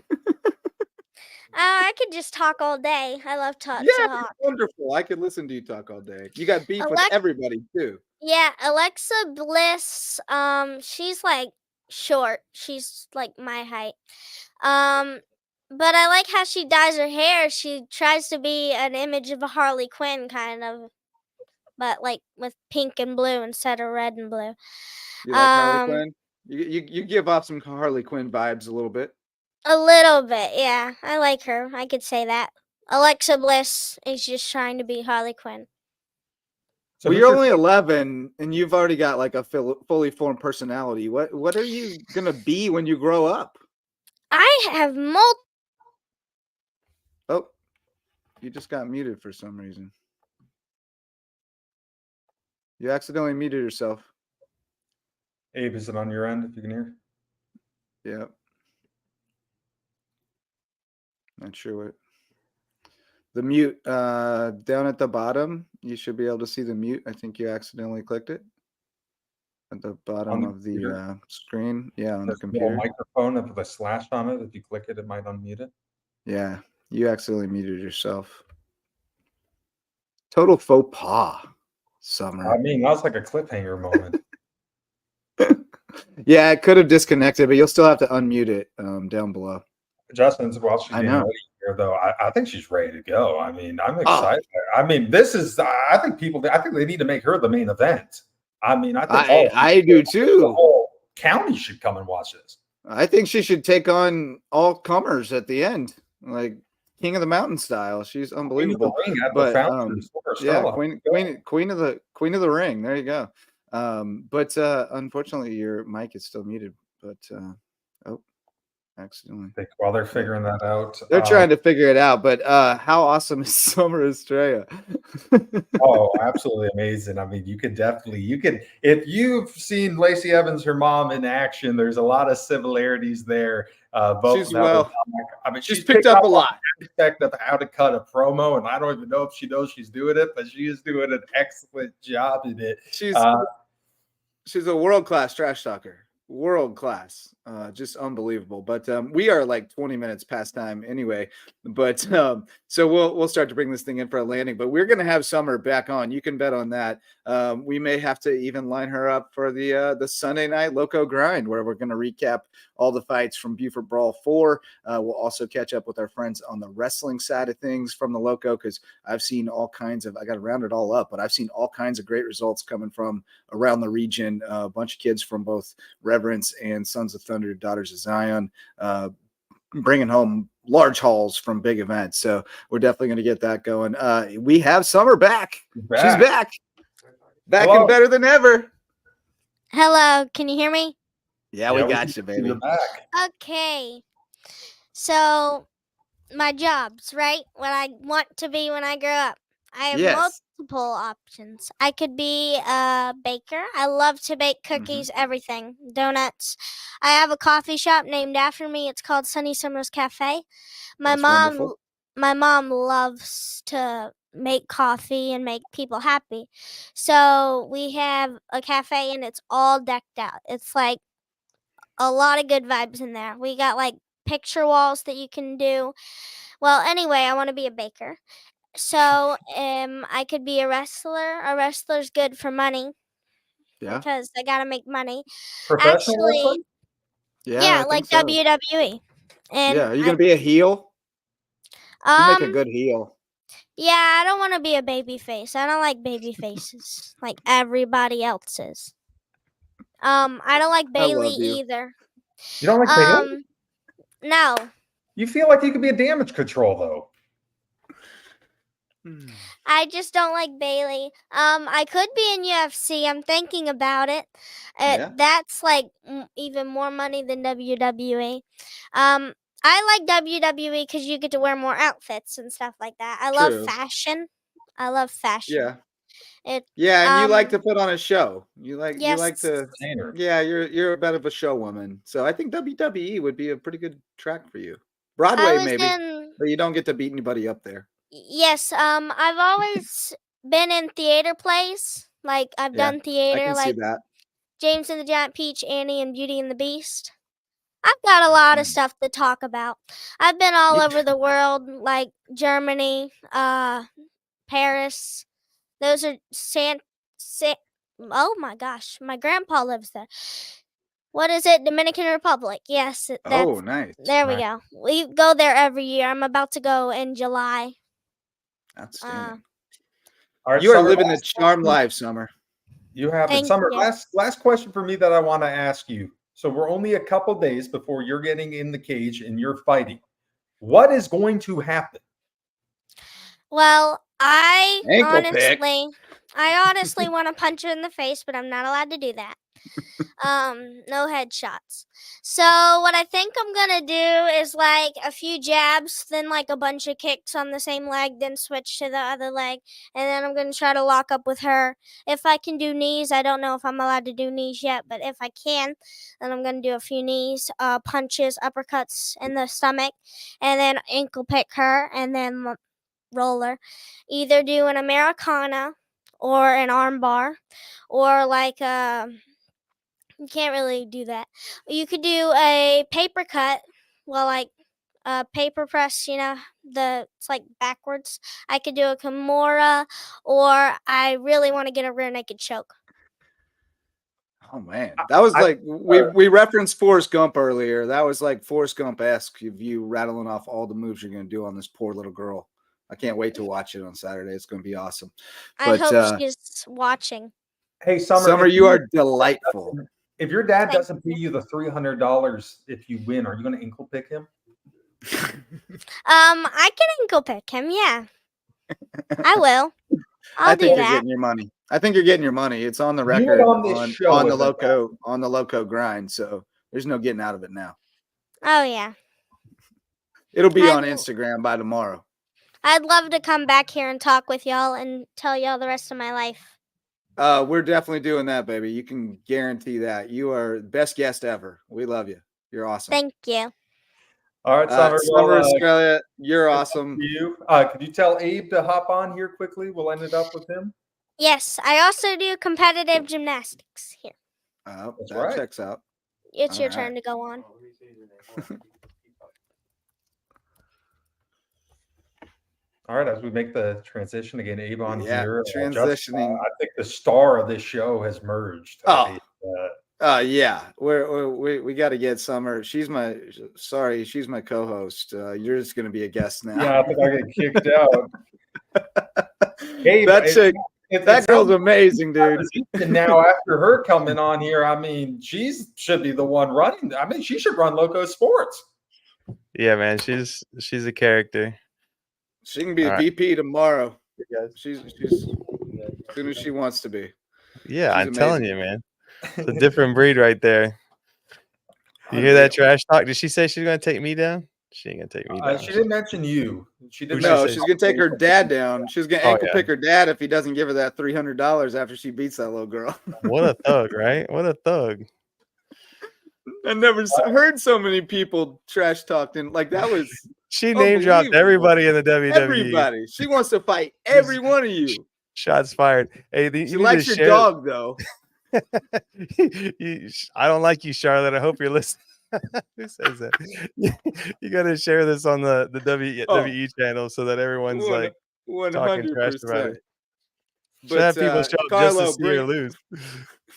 I could just talk all day. I love to talk. Wonderful. I could listen to you talk all day. You got beef with everybody too. Yeah, Alexa Bliss. She's short. She's my height. But I like how she dyes her hair. She tries to be an image of a Harley Quinn kind of, but with pink and blue instead of red and blue. You like Harley Quinn? You give off some Harley Quinn vibes a little bit. A little bit, yeah. I like her. I could say that. Alexa Bliss is just trying to be Harley Quinn. So you're only 11, and you've already got a fully formed personality. What are you gonna be when you grow up? I have Oh, you just got muted for some reason. You accidentally muted yourself. Abe, is it on your end if you can hear? Yeah. Not sure what. The mute down at the bottom, you should be able to see the mute. I think you accidentally clicked it at the bottom of the screen. Yeah, on the There's a little computer. microphone with a slash on it. If you click it, it might unmute it. Yeah, you accidentally muted yourself. Total faux pas, Summer. I mean, that was like a cliffhanger moment. Yeah, it could have disconnected, but you'll still have to unmute it down below. Justin's while she's I getting know. ready here, though, I think she's ready to go. I mean, I'm excited. I mean, this is. I think they need to make her the main event. I mean, I think I do too. The whole county should come and watch this. I think she should take on all comers at the end, like King of the Mountain style. She's unbelievable. Yeah, queen of the ring. There you go. But unfortunately, your mic is still muted. But accidentally. While they're figuring that out, they're trying to figure it out. But how awesome is Summer Estrella? Oh, absolutely amazing. I mean, you could if you've seen Lacey Evans, her mom, in action, there's a lot of similarities there. Both she's picked up a lot aspect of how to cut a promo, and I don't even know if she knows she's doing it, but she is doing an excellent job in it. She's a world-class trash talker. World class, just unbelievable. But we are like 20 minutes past time anyway. But so we'll start to bring this thing in for a landing. But we're going to have Summer back on. You can bet on that. We may have to even line her up for the Sunday night Lowco grind, where we're going to recap all the fights from Beaufort Brawl 4. We'll also catch up with our friends on the wrestling side of things from the Lowco, because I've seen all kinds of. I got to round it all up, but I've seen all kinds of great results coming from around the region. A bunch of kids from both Reverence and Sons of Thunder, Daughters of Zion, bringing home large hauls from big events. So we're definitely going to get that going. We have Summer back. She's back Hello. and better than ever. Hello, can you hear me? Yeah, we got you, baby. Okay. So my jobs, right? What I want to be when I grow up. I have multiple options. I could be a baker. I love to bake cookies, everything, donuts. I have a coffee shop named after me. It's called Sunny Summers Cafe. My mom loves to make coffee and make people happy. So we have a cafe and it's all decked out. It's like a lot of good vibes in there. We got like picture walls that you can do. Well, anyway, I want to be a baker. So I could be a wrestler. A wrestler's good for money. Yeah. Because I gotta make money. Professional wrestling? Yeah, like so. WWE. And are you gonna be a heel? You make a good heel. Yeah, I don't want to be a baby face. I don't like baby faces like everybody else is. I don't like Bailey either. You don't like Bailey? No. You feel like you could be a damage control though. I just don't like Bailey. I could be in UFC. I'm thinking about it. That's like even more money than WWE. I like WWE because you get to wear more outfits and stuff like that. I love fashion. Yeah. And you like to put on a show. You like to. Entertainer. Yeah, you're a bit of a show woman. So I think WWE would be a pretty good track for you. Broadway maybe, but you don't get to beat anybody up there. Yes, I've always been in theater plays. Like I've done theater, I can like see that. James and the Giant Peach, Annie, and Beauty and the Beast. I've got a lot of stuff to talk about. I've been all over the world, like Germany, Paris. Those are oh my gosh, my grandpa lives there. What is it? Dominican Republic. Yes. Nice. There we go. We go there every year. I'm about to go in July. Outstanding. All right, you are Summer, living the charm life, Summer. You have it. Summer, last question for me that I want to ask you. So we're only a couple days before you're getting in the cage and you're fighting. What is going to happen? Well, I honestly want to punch her in the face, but I'm not allowed to do that. No headshots. So what I think I'm gonna do is like a few jabs, then like a bunch of kicks on the same leg, then switch to the other leg, and then I'm gonna try to lock up with her. If I can do knees, I don't know if I'm allowed to do knees yet, but if I can, then I'm gonna do a few knees, punches, uppercuts in the stomach, and then ankle pick her, and then roller. Either do an Americana or an arm bar, or like you can't really do that. You could do a paper cut, well, like a paper press. It's like backwards. I could do a Kimura, or I really want to get a rear naked choke. Oh man, that was like we referenced Forrest Gump earlier. That was like Forrest Gump-esque of you rattling off all the moves you're going to do on this poor little girl. I can't wait to watch it on Saturday. It's going to be awesome. I hope she's watching. Hey, Summer. Summer, you are delightful. If your dad doesn't pay you the $300 if you win, are you going to ankle pick him? I can ankle pick him. Yeah, I will. I think do you're that. getting your money. I think you're getting your money. It's on the record on the Lowco grind. So there's no getting out of it now. Oh yeah. It'll be on Instagram by tomorrow. I'd love to come back here and talk with y'all and tell y'all the rest of my life. We're definitely doing that, baby. You can guarantee that. You are the best guest ever. We love you. You're awesome. Thank you. All right, Summer. Summer Australia, you're awesome. Could you tell Abe to hop on here quickly? We'll end it up with him. Yes, I also do competitive gymnastics here. That checks out. It's your turn to go on. All right, as we make the transition again, Abe on here. Transitioning. I think the star of this show has merged. Yeah, we got to get Summer. She's my co-host. You're just going to be a guest now. Yeah, I think I get kicked out. Hey, that girl's amazing, dude. And now after her coming on here, I mean, should be the one running. I mean, she should run LowcoSports. Yeah, man, she's a character. She can be a VP tomorrow. She's as soon as she wants to be. Yeah, I'm telling you, man. It's a different breed right there. You hear that trash talk? Did she say she's going to take me down? She ain't going to take me down. She didn't mention you. She's going to take her dad down. She's going to ankle pick her dad if he doesn't give her that $300 after she beats that little girl. What a thug, right? What a thug. I never heard so many people trash talking. Like that was. She name dropped everybody in the WWE. Everybody. She wants to fight every one of you. Shots fired. Hey, she likes your dog, though. I don't like you, Charlotte. I hope you're listening. Who says that? You got to share this on the WWE channel so that everyone's like 100%. talking trash about it. But have people show up Carlo, just to see her lose.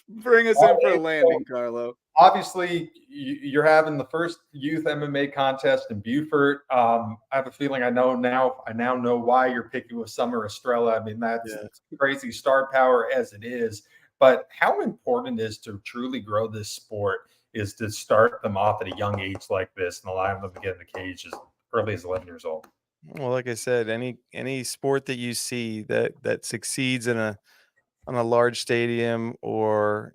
Bring us in for a landing, Carlo. Obviously, you're having the first youth MMA contest in Beaufort. I have a feeling I now know why you're picking with Summer Estrella. I mean, that's crazy star power as it is. But how important is to truly grow this sport is to start them off at a young age like this and allow them to get in the cage as early as 11 years old. Well, like I said, any sport that you see that succeeds on a large stadium or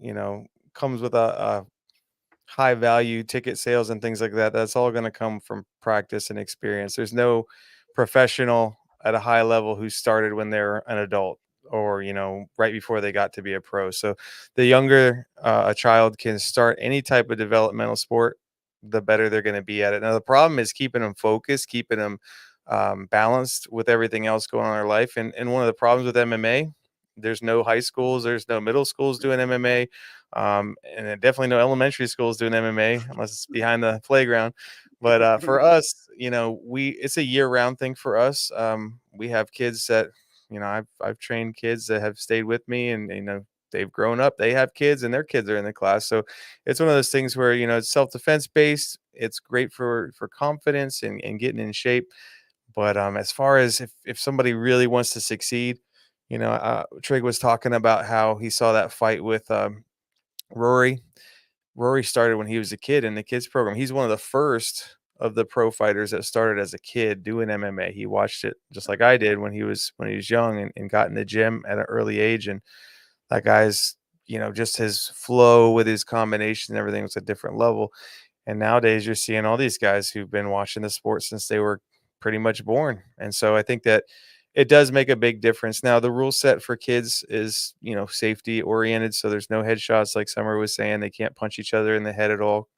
comes with a high value ticket sales and things like that, that's all going to come from practice and experience. There's no professional at a high level who started when they're an adult or right before they got to be a pro. So the younger a child can start any type of developmental sport, the better they're going to be at it. Now the problem is keeping them focused, keeping them balanced with everything else going on in their life. And one of the problems with MMA, there's no high schools, there's no middle schools doing MMA, and definitely no elementary schools doing MMA unless it's behind the playground. But for us, it's a year-round thing for us. We have kids that I've trained kids that have stayed with me, and they've grown up. They have kids, and their kids are in the class. So it's one of those things where it's self-defense based. It's great for confidence and getting in shape. But as far as if somebody really wants to succeed, Trig was talking about how he saw that fight with Rory. Rory started when he was a kid in the kids program. He's one of the first of the pro fighters that started as a kid doing MMA. He watched it just like I did when he was young and got in the gym at an early age. And that guy's, just his flow with his combination and everything was a different level. And nowadays you're seeing all these guys who've been watching the sport since they were pretty much born. And so I think that it does make a big difference. Now, the rule set for kids is, safety oriented. So there's no headshots like Summer was saying. They can't punch each other in the head at all.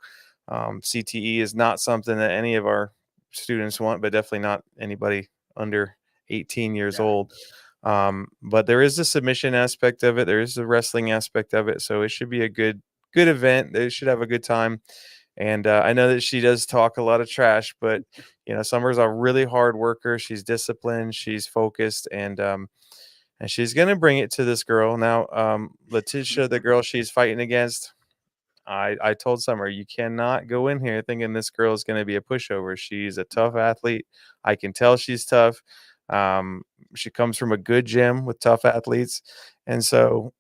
CTE is not something that any of our students want, but definitely not anybody under 18 years Yeah. old. But there is the submission aspect of it. There is the wrestling aspect of it. So it should be a good event. They should have a good time. And I know that she does talk a lot of trash, but Summer's a really hard worker. She's disciplined, she's focused, and she's gonna bring it to this girl. Now, Letitia, the girl she's fighting against, I told Summer, you cannot go in here thinking this girl is going to be a pushover. She's a tough athlete. I can tell she's tough. She comes from a good gym with tough athletes. And so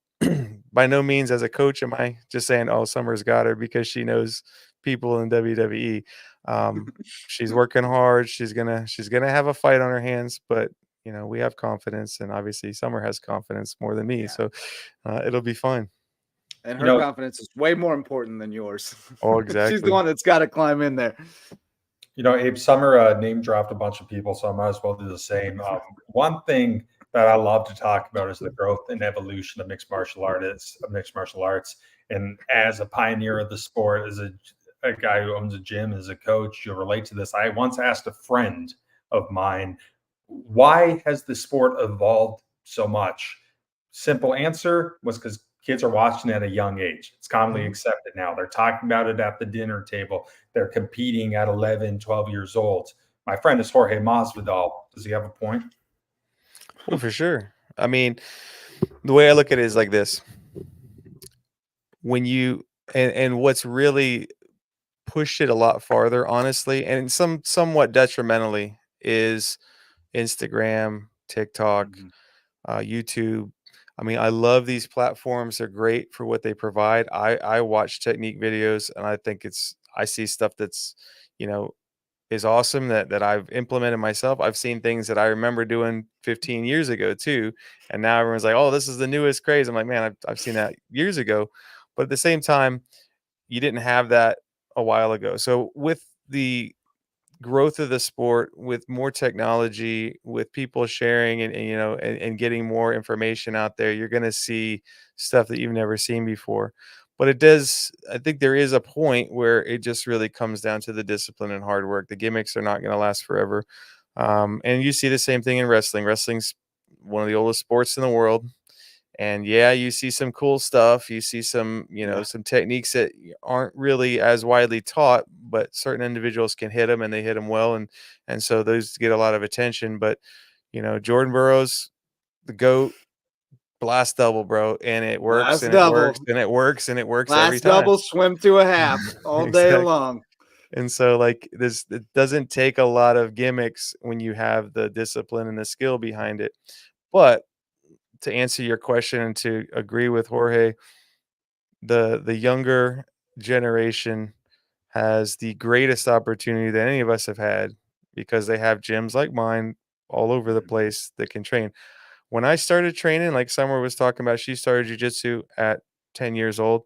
by no means as a coach am I just saying, oh, Summer's got her because she knows people in WWE. She's working hard. She's gonna have a fight on her hands, but we have confidence, and obviously Summer has confidence more than me. Yeah. So it'll be fun. And her confidence is way more important than yours. Oh, exactly. She's the one that's got to climb in there. Abe, Summer name dropped a bunch of people, so I might as well do the same. One thing that I love to talk about is the growth and evolution of mixed martial arts. And as a pioneer of the sport, as a guy who owns a gym, as a coach, you'll relate to this. I once asked a friend of mine, why has the sport evolved so much? Simple answer was because kids are watching at a young age. It's commonly accepted now. They're talking about it at the dinner table. They're competing at 11, 12 years old. My friend is Jorge Masvidal. Does he have a point? Well, for sure. I mean, the way I look at it is like this. When you and what's really pushed it a lot farther, honestly, and somewhat detrimentally, is Instagram, TikTok, YouTube. I mean, I love these platforms. They're great for what they provide. I watch technique videos, and I think I see stuff that's, is awesome that I've implemented myself. I've seen things that I remember doing 15 years ago too. And now everyone's like, oh, this is the newest craze. I'm like, man, I've seen that years ago. But at the same time, you didn't have that a while ago. So with the growth of the sport, with more technology, with people sharing and getting more information out there, you're going to see stuff that you've never seen before. But I think there is a point where it just really comes down to the discipline and hard work. The gimmicks are not going to last forever. And you see the same thing in wrestling. Wrestling's one of the oldest sports in the world. And yeah, you see some cool stuff. You see some, some techniques that aren't really as widely taught, but certain individuals can hit them and they hit them well. And so those get a lot of attention. But, Jordan Burroughs, the GOAT, blast double, bro. And it works and it works and it works and it works every time. Last double, swim to a half all day long. And so it doesn't take a lot of gimmicks when you have the discipline and the skill behind it. But to answer your question and to agree with Jorge, the younger generation has the greatest opportunity that any of us have had because they have gyms like mine all over the place that can train. When I started training, like Summer was talking about, she started jiu-jitsu at 10 years old.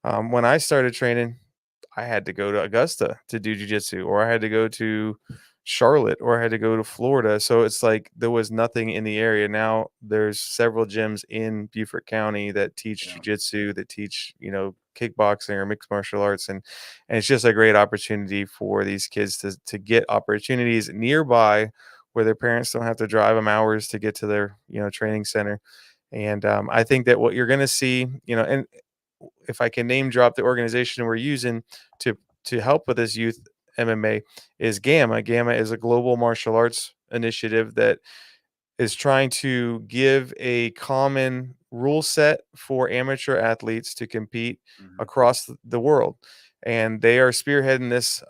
When I started training, I had to go to Augusta to do jiu-jitsu, or I had to go to Charlotte, or I had to go to Florida. So it's like there was nothing in the area. Now there's several gyms in Beaufort County that teach jiu-jitsu, that teach, kickboxing or mixed martial arts. And it's just a great opportunity for these kids to get opportunities nearby where their parents don't have to drive them hours to get to their, training center. And I think that what you're going to see, and if I can name drop the organization we're using to help with this youth MMA is Gamma. Gamma is a global martial arts initiative that is trying to give a common rule set for amateur athletes to compete across the world. And they are spearheading this.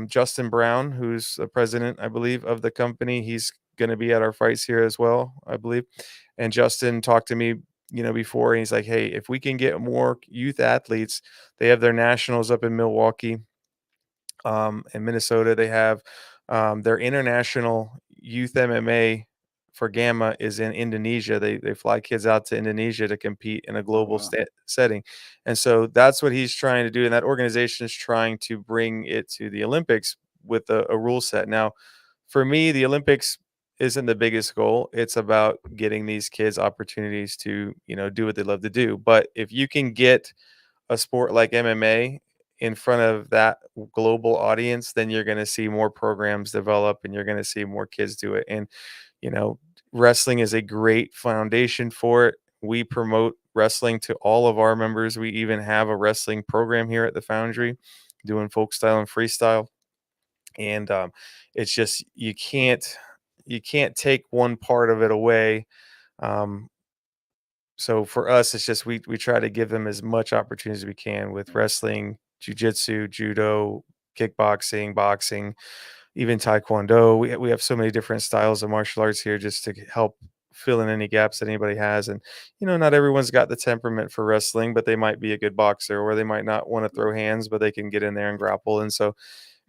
Justin Brown, who's the president, I believe, of the company, he's going to be at our fights here as well, I believe. And Justin talked to me, before, and he's like, hey, if we can get more youth athletes, they have their nationals up in Milwaukee. In Minnesota, they have their international youth MMA for Gamma is in Indonesia. They fly kids out to Indonesia to compete in a global setting. And so that's what he's trying to do. And that organization is trying to bring it to the Olympics with a rule set. Now, for me, the Olympics isn't the biggest goal. It's about getting these kids opportunities to, do what they love to do. But if you can get a sport like MMA in front of that global audience, then you're going to see more programs develop and you're going to see more kids do it. And, wrestling is a great foundation for it. We promote wrestling to all of our members. We even have a wrestling program here at the Foundry, doing folk style and freestyle. And it's just you can't take one part of it away. So for us, it's just we try to give them as much opportunity as we can with wrestling, jiu-jitsu, judo, kickboxing, boxing, even taekwondo. We have so many different styles of martial arts here just to help fill in any gaps that anybody has. And not everyone's got the temperament for wrestling, but they might be a good boxer, or they might not want to throw hands, but they can get in there and grapple. And so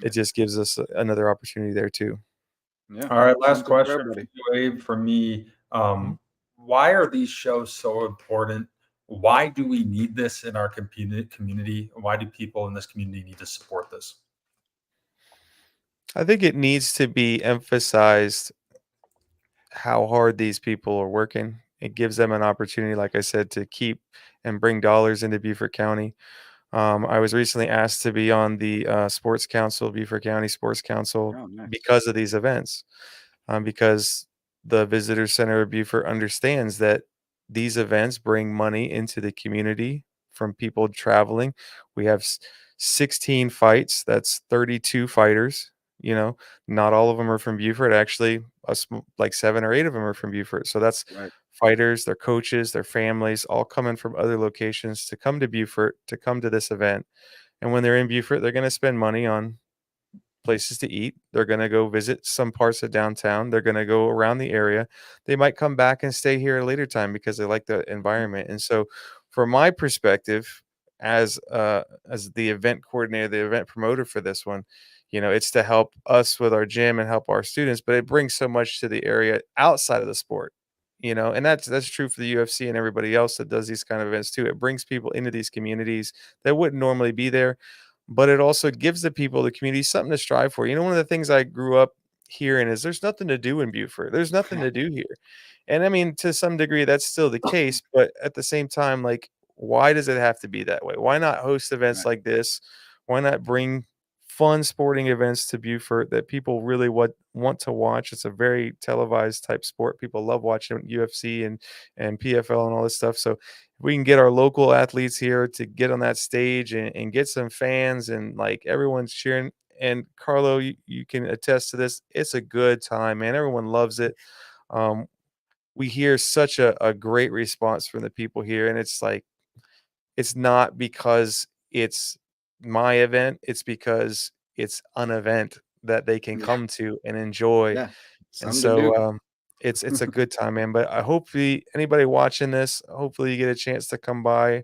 it just gives us another opportunity there too. Yeah. All right, last Something for question everybody. for you, Abe, from me. Why are these shows so important? Why do we need this in our community? Why do people in this community need to support this? I think it needs to be emphasized how hard these people are working. It gives them an opportunity, like I said, to keep and bring dollars into Beaufort County. I was recently asked to be on the Sports Council, Beaufort County Sports Council, Oh, nice. because of these events. Because the Visitor Center of Beaufort understands that these events bring money into the community from people traveling. We have 16 fights. That's 32 fighters. Not all of them are from Beaufort. Actually, like 7 or 8 of them are from Beaufort. So that's Right. fighters, their coaches, their families, all coming from other locations to come to Beaufort, to come to this event. And when they're in Beaufort, they're going to spend money on places to eat. They're going to go visit some parts of downtown. They're going to go around the area. They might come back and stay here a later time because they like the environment. And so from my perspective, as the event coordinator, the event promoter for this one, it's to help us with our gym and help our students, but it brings so much to the area outside of the sport. And that's true for the UFC and everybody else that does these kind of events too. It brings people into these communities that wouldn't normally be there, but it also gives the people, the community, something to strive for. One of the things I grew up hearing is there's nothing to do in Beaufort. There's nothing to do here. And I mean, to some degree, that's still the case. But at the same time, like, why does it have to be that way? Why not host events like this? Why not bring fun sporting events to Beaufort that people really want to watch? It's a very televised type sport. People love watching UFC and PFL and all this stuff. So we can get our local athletes here to get on that stage and get some fans, and like everyone's cheering. And Carlo, you can attest to this. It's a good time, man. Everyone loves it. We hear such a great response from the people here. And it's like, it's not because it's my event. It's because it's an event that they can come to and enjoy. Yeah. And Something to do. so it's a good time, man. But I hope anybody watching this, hopefully you get a chance to come by.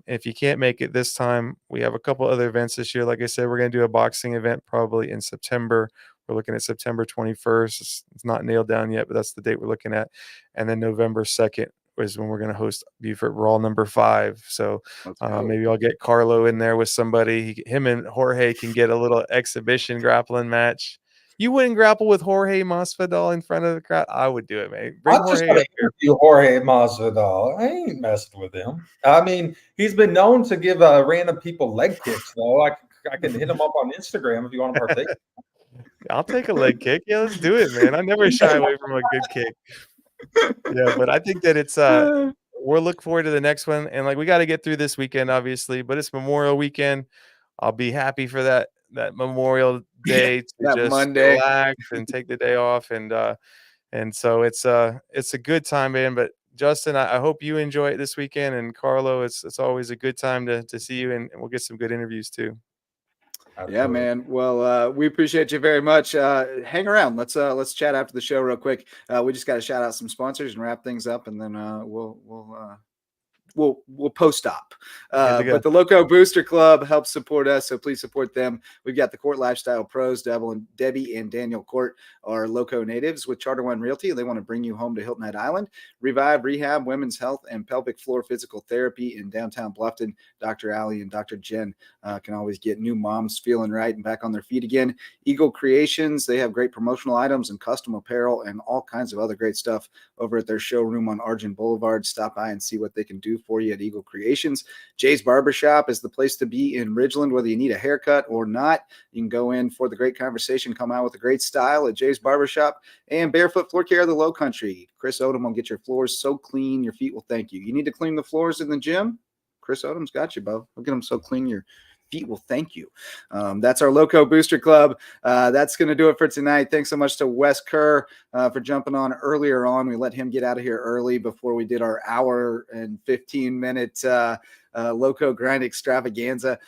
If you can't make it this time, we have a couple other events this year. Like I said, we're going to do a boxing event probably in September. We're looking at September 21st. It's not nailed down yet, but that's the date we're looking at. And then November 2nd is when we're going to host Beaufort Brawl number 5. So maybe I'll get Carlo in there with somebody. Him and Jorge can get a little exhibition grappling match. You wouldn't grapple with Jorge Masvidal in front of the crowd? I would do it, man. Bring I'm just Jorge going up to here. interview Jorge Masvidal. I ain't messing with him. I mean, he's been known to give random people leg kicks, though. I can hit him up on Instagram if you want to partake. I'll take a leg kick. Yeah, let's do it, man. I never shy away from a good kick. Yeah, but I think that it's we'll look forward to the next one. And like, we got to get through this weekend, obviously, but it's Memorial Weekend. I'll be happy for that Memorial Day to That just Monday. relax and take the day off. And so it's a good time, man. But Justin, I hope you enjoy it this weekend. And Carlo, it's always a good time to see you, and we'll get some good interviews too. Absolutely. Yeah, man. Well, we appreciate you very much. Hang around. Let's chat after the show real quick. We just got to shout out some sponsors and wrap things up, and then we'll post-op. But the Lowco Booster Club helps support us, so please support them. We've got the Court Lifestyle Pros, Debbie and Daniel Court are Lowco natives with Charter One Realty. They want to bring you home to Hilton Head Island. Revive Rehab, Women's Health, and Pelvic Floor Physical Therapy in downtown Bluffton. Dr. Allie and Dr. Jen can always get new moms feeling right and back on their feet again. Eagle Creations, they have great promotional items and custom apparel and all kinds of other great stuff over at their showroom on Argent Boulevard. Stop by and see what they can do for you at Eagle Creations. Jay's Barbershop is the place to be in Ridgeland, whether you need a haircut or not. You can go in for the great conversation, come out with a great style at Jay's Barbershop. And Barefoot Floor Care of the Low Country. Chris Odom will get your floors so clean your feet will thank you. You need to clean the floors in the gym? Chris Odom's got you, Bo. Look at them so clean your feet will thank you. That's our Lowco Booster Club. That's going to do it for tonight. Thanks so much to Wes Kerr for jumping on earlier on. We let him get out of here early before we did our hour and 15-minute Lowco Grind extravaganza.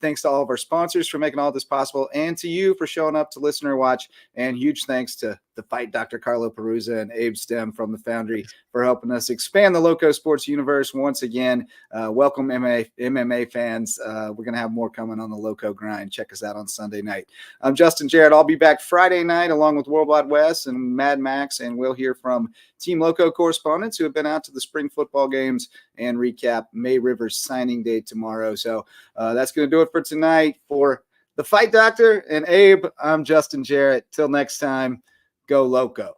Thanks to all of our sponsors for making all this possible, and to you for showing up to Listener Watch. And huge thanks to the Fight Dr. Carlo Perruzza and Abe Stem from the Foundry for helping us expand the LowcoSports universe once again. Welcome MMA fans. We're going to have more coming on the Lowco Grind. Check us out on Sunday night. I'm Justin Jarrett. I'll be back Friday night along with Worldwide West and Mad Max, and we'll hear from Team Lowco correspondents who have been out to the spring football games and recap May Rivers signing day tomorrow. So that's going to do it for tonight. For the Fight Doctor and Abe, I'm Justin Jarrett. Till next time, go Lowco.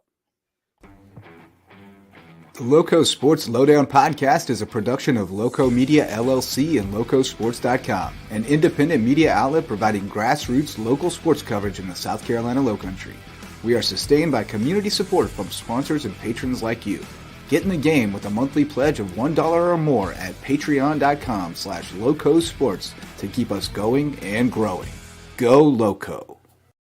The Lowco Sports Lowdown podcast is a production of Lowco Media LLC and LowcoSports.com, an independent media outlet providing grassroots local sports coverage in the South Carolina Lowcountry. We are sustained by community support from sponsors and patrons like you. Get in the game with a monthly pledge of $1 or more at patreon.com/LowcoSports to keep us going and growing. Go Lowco.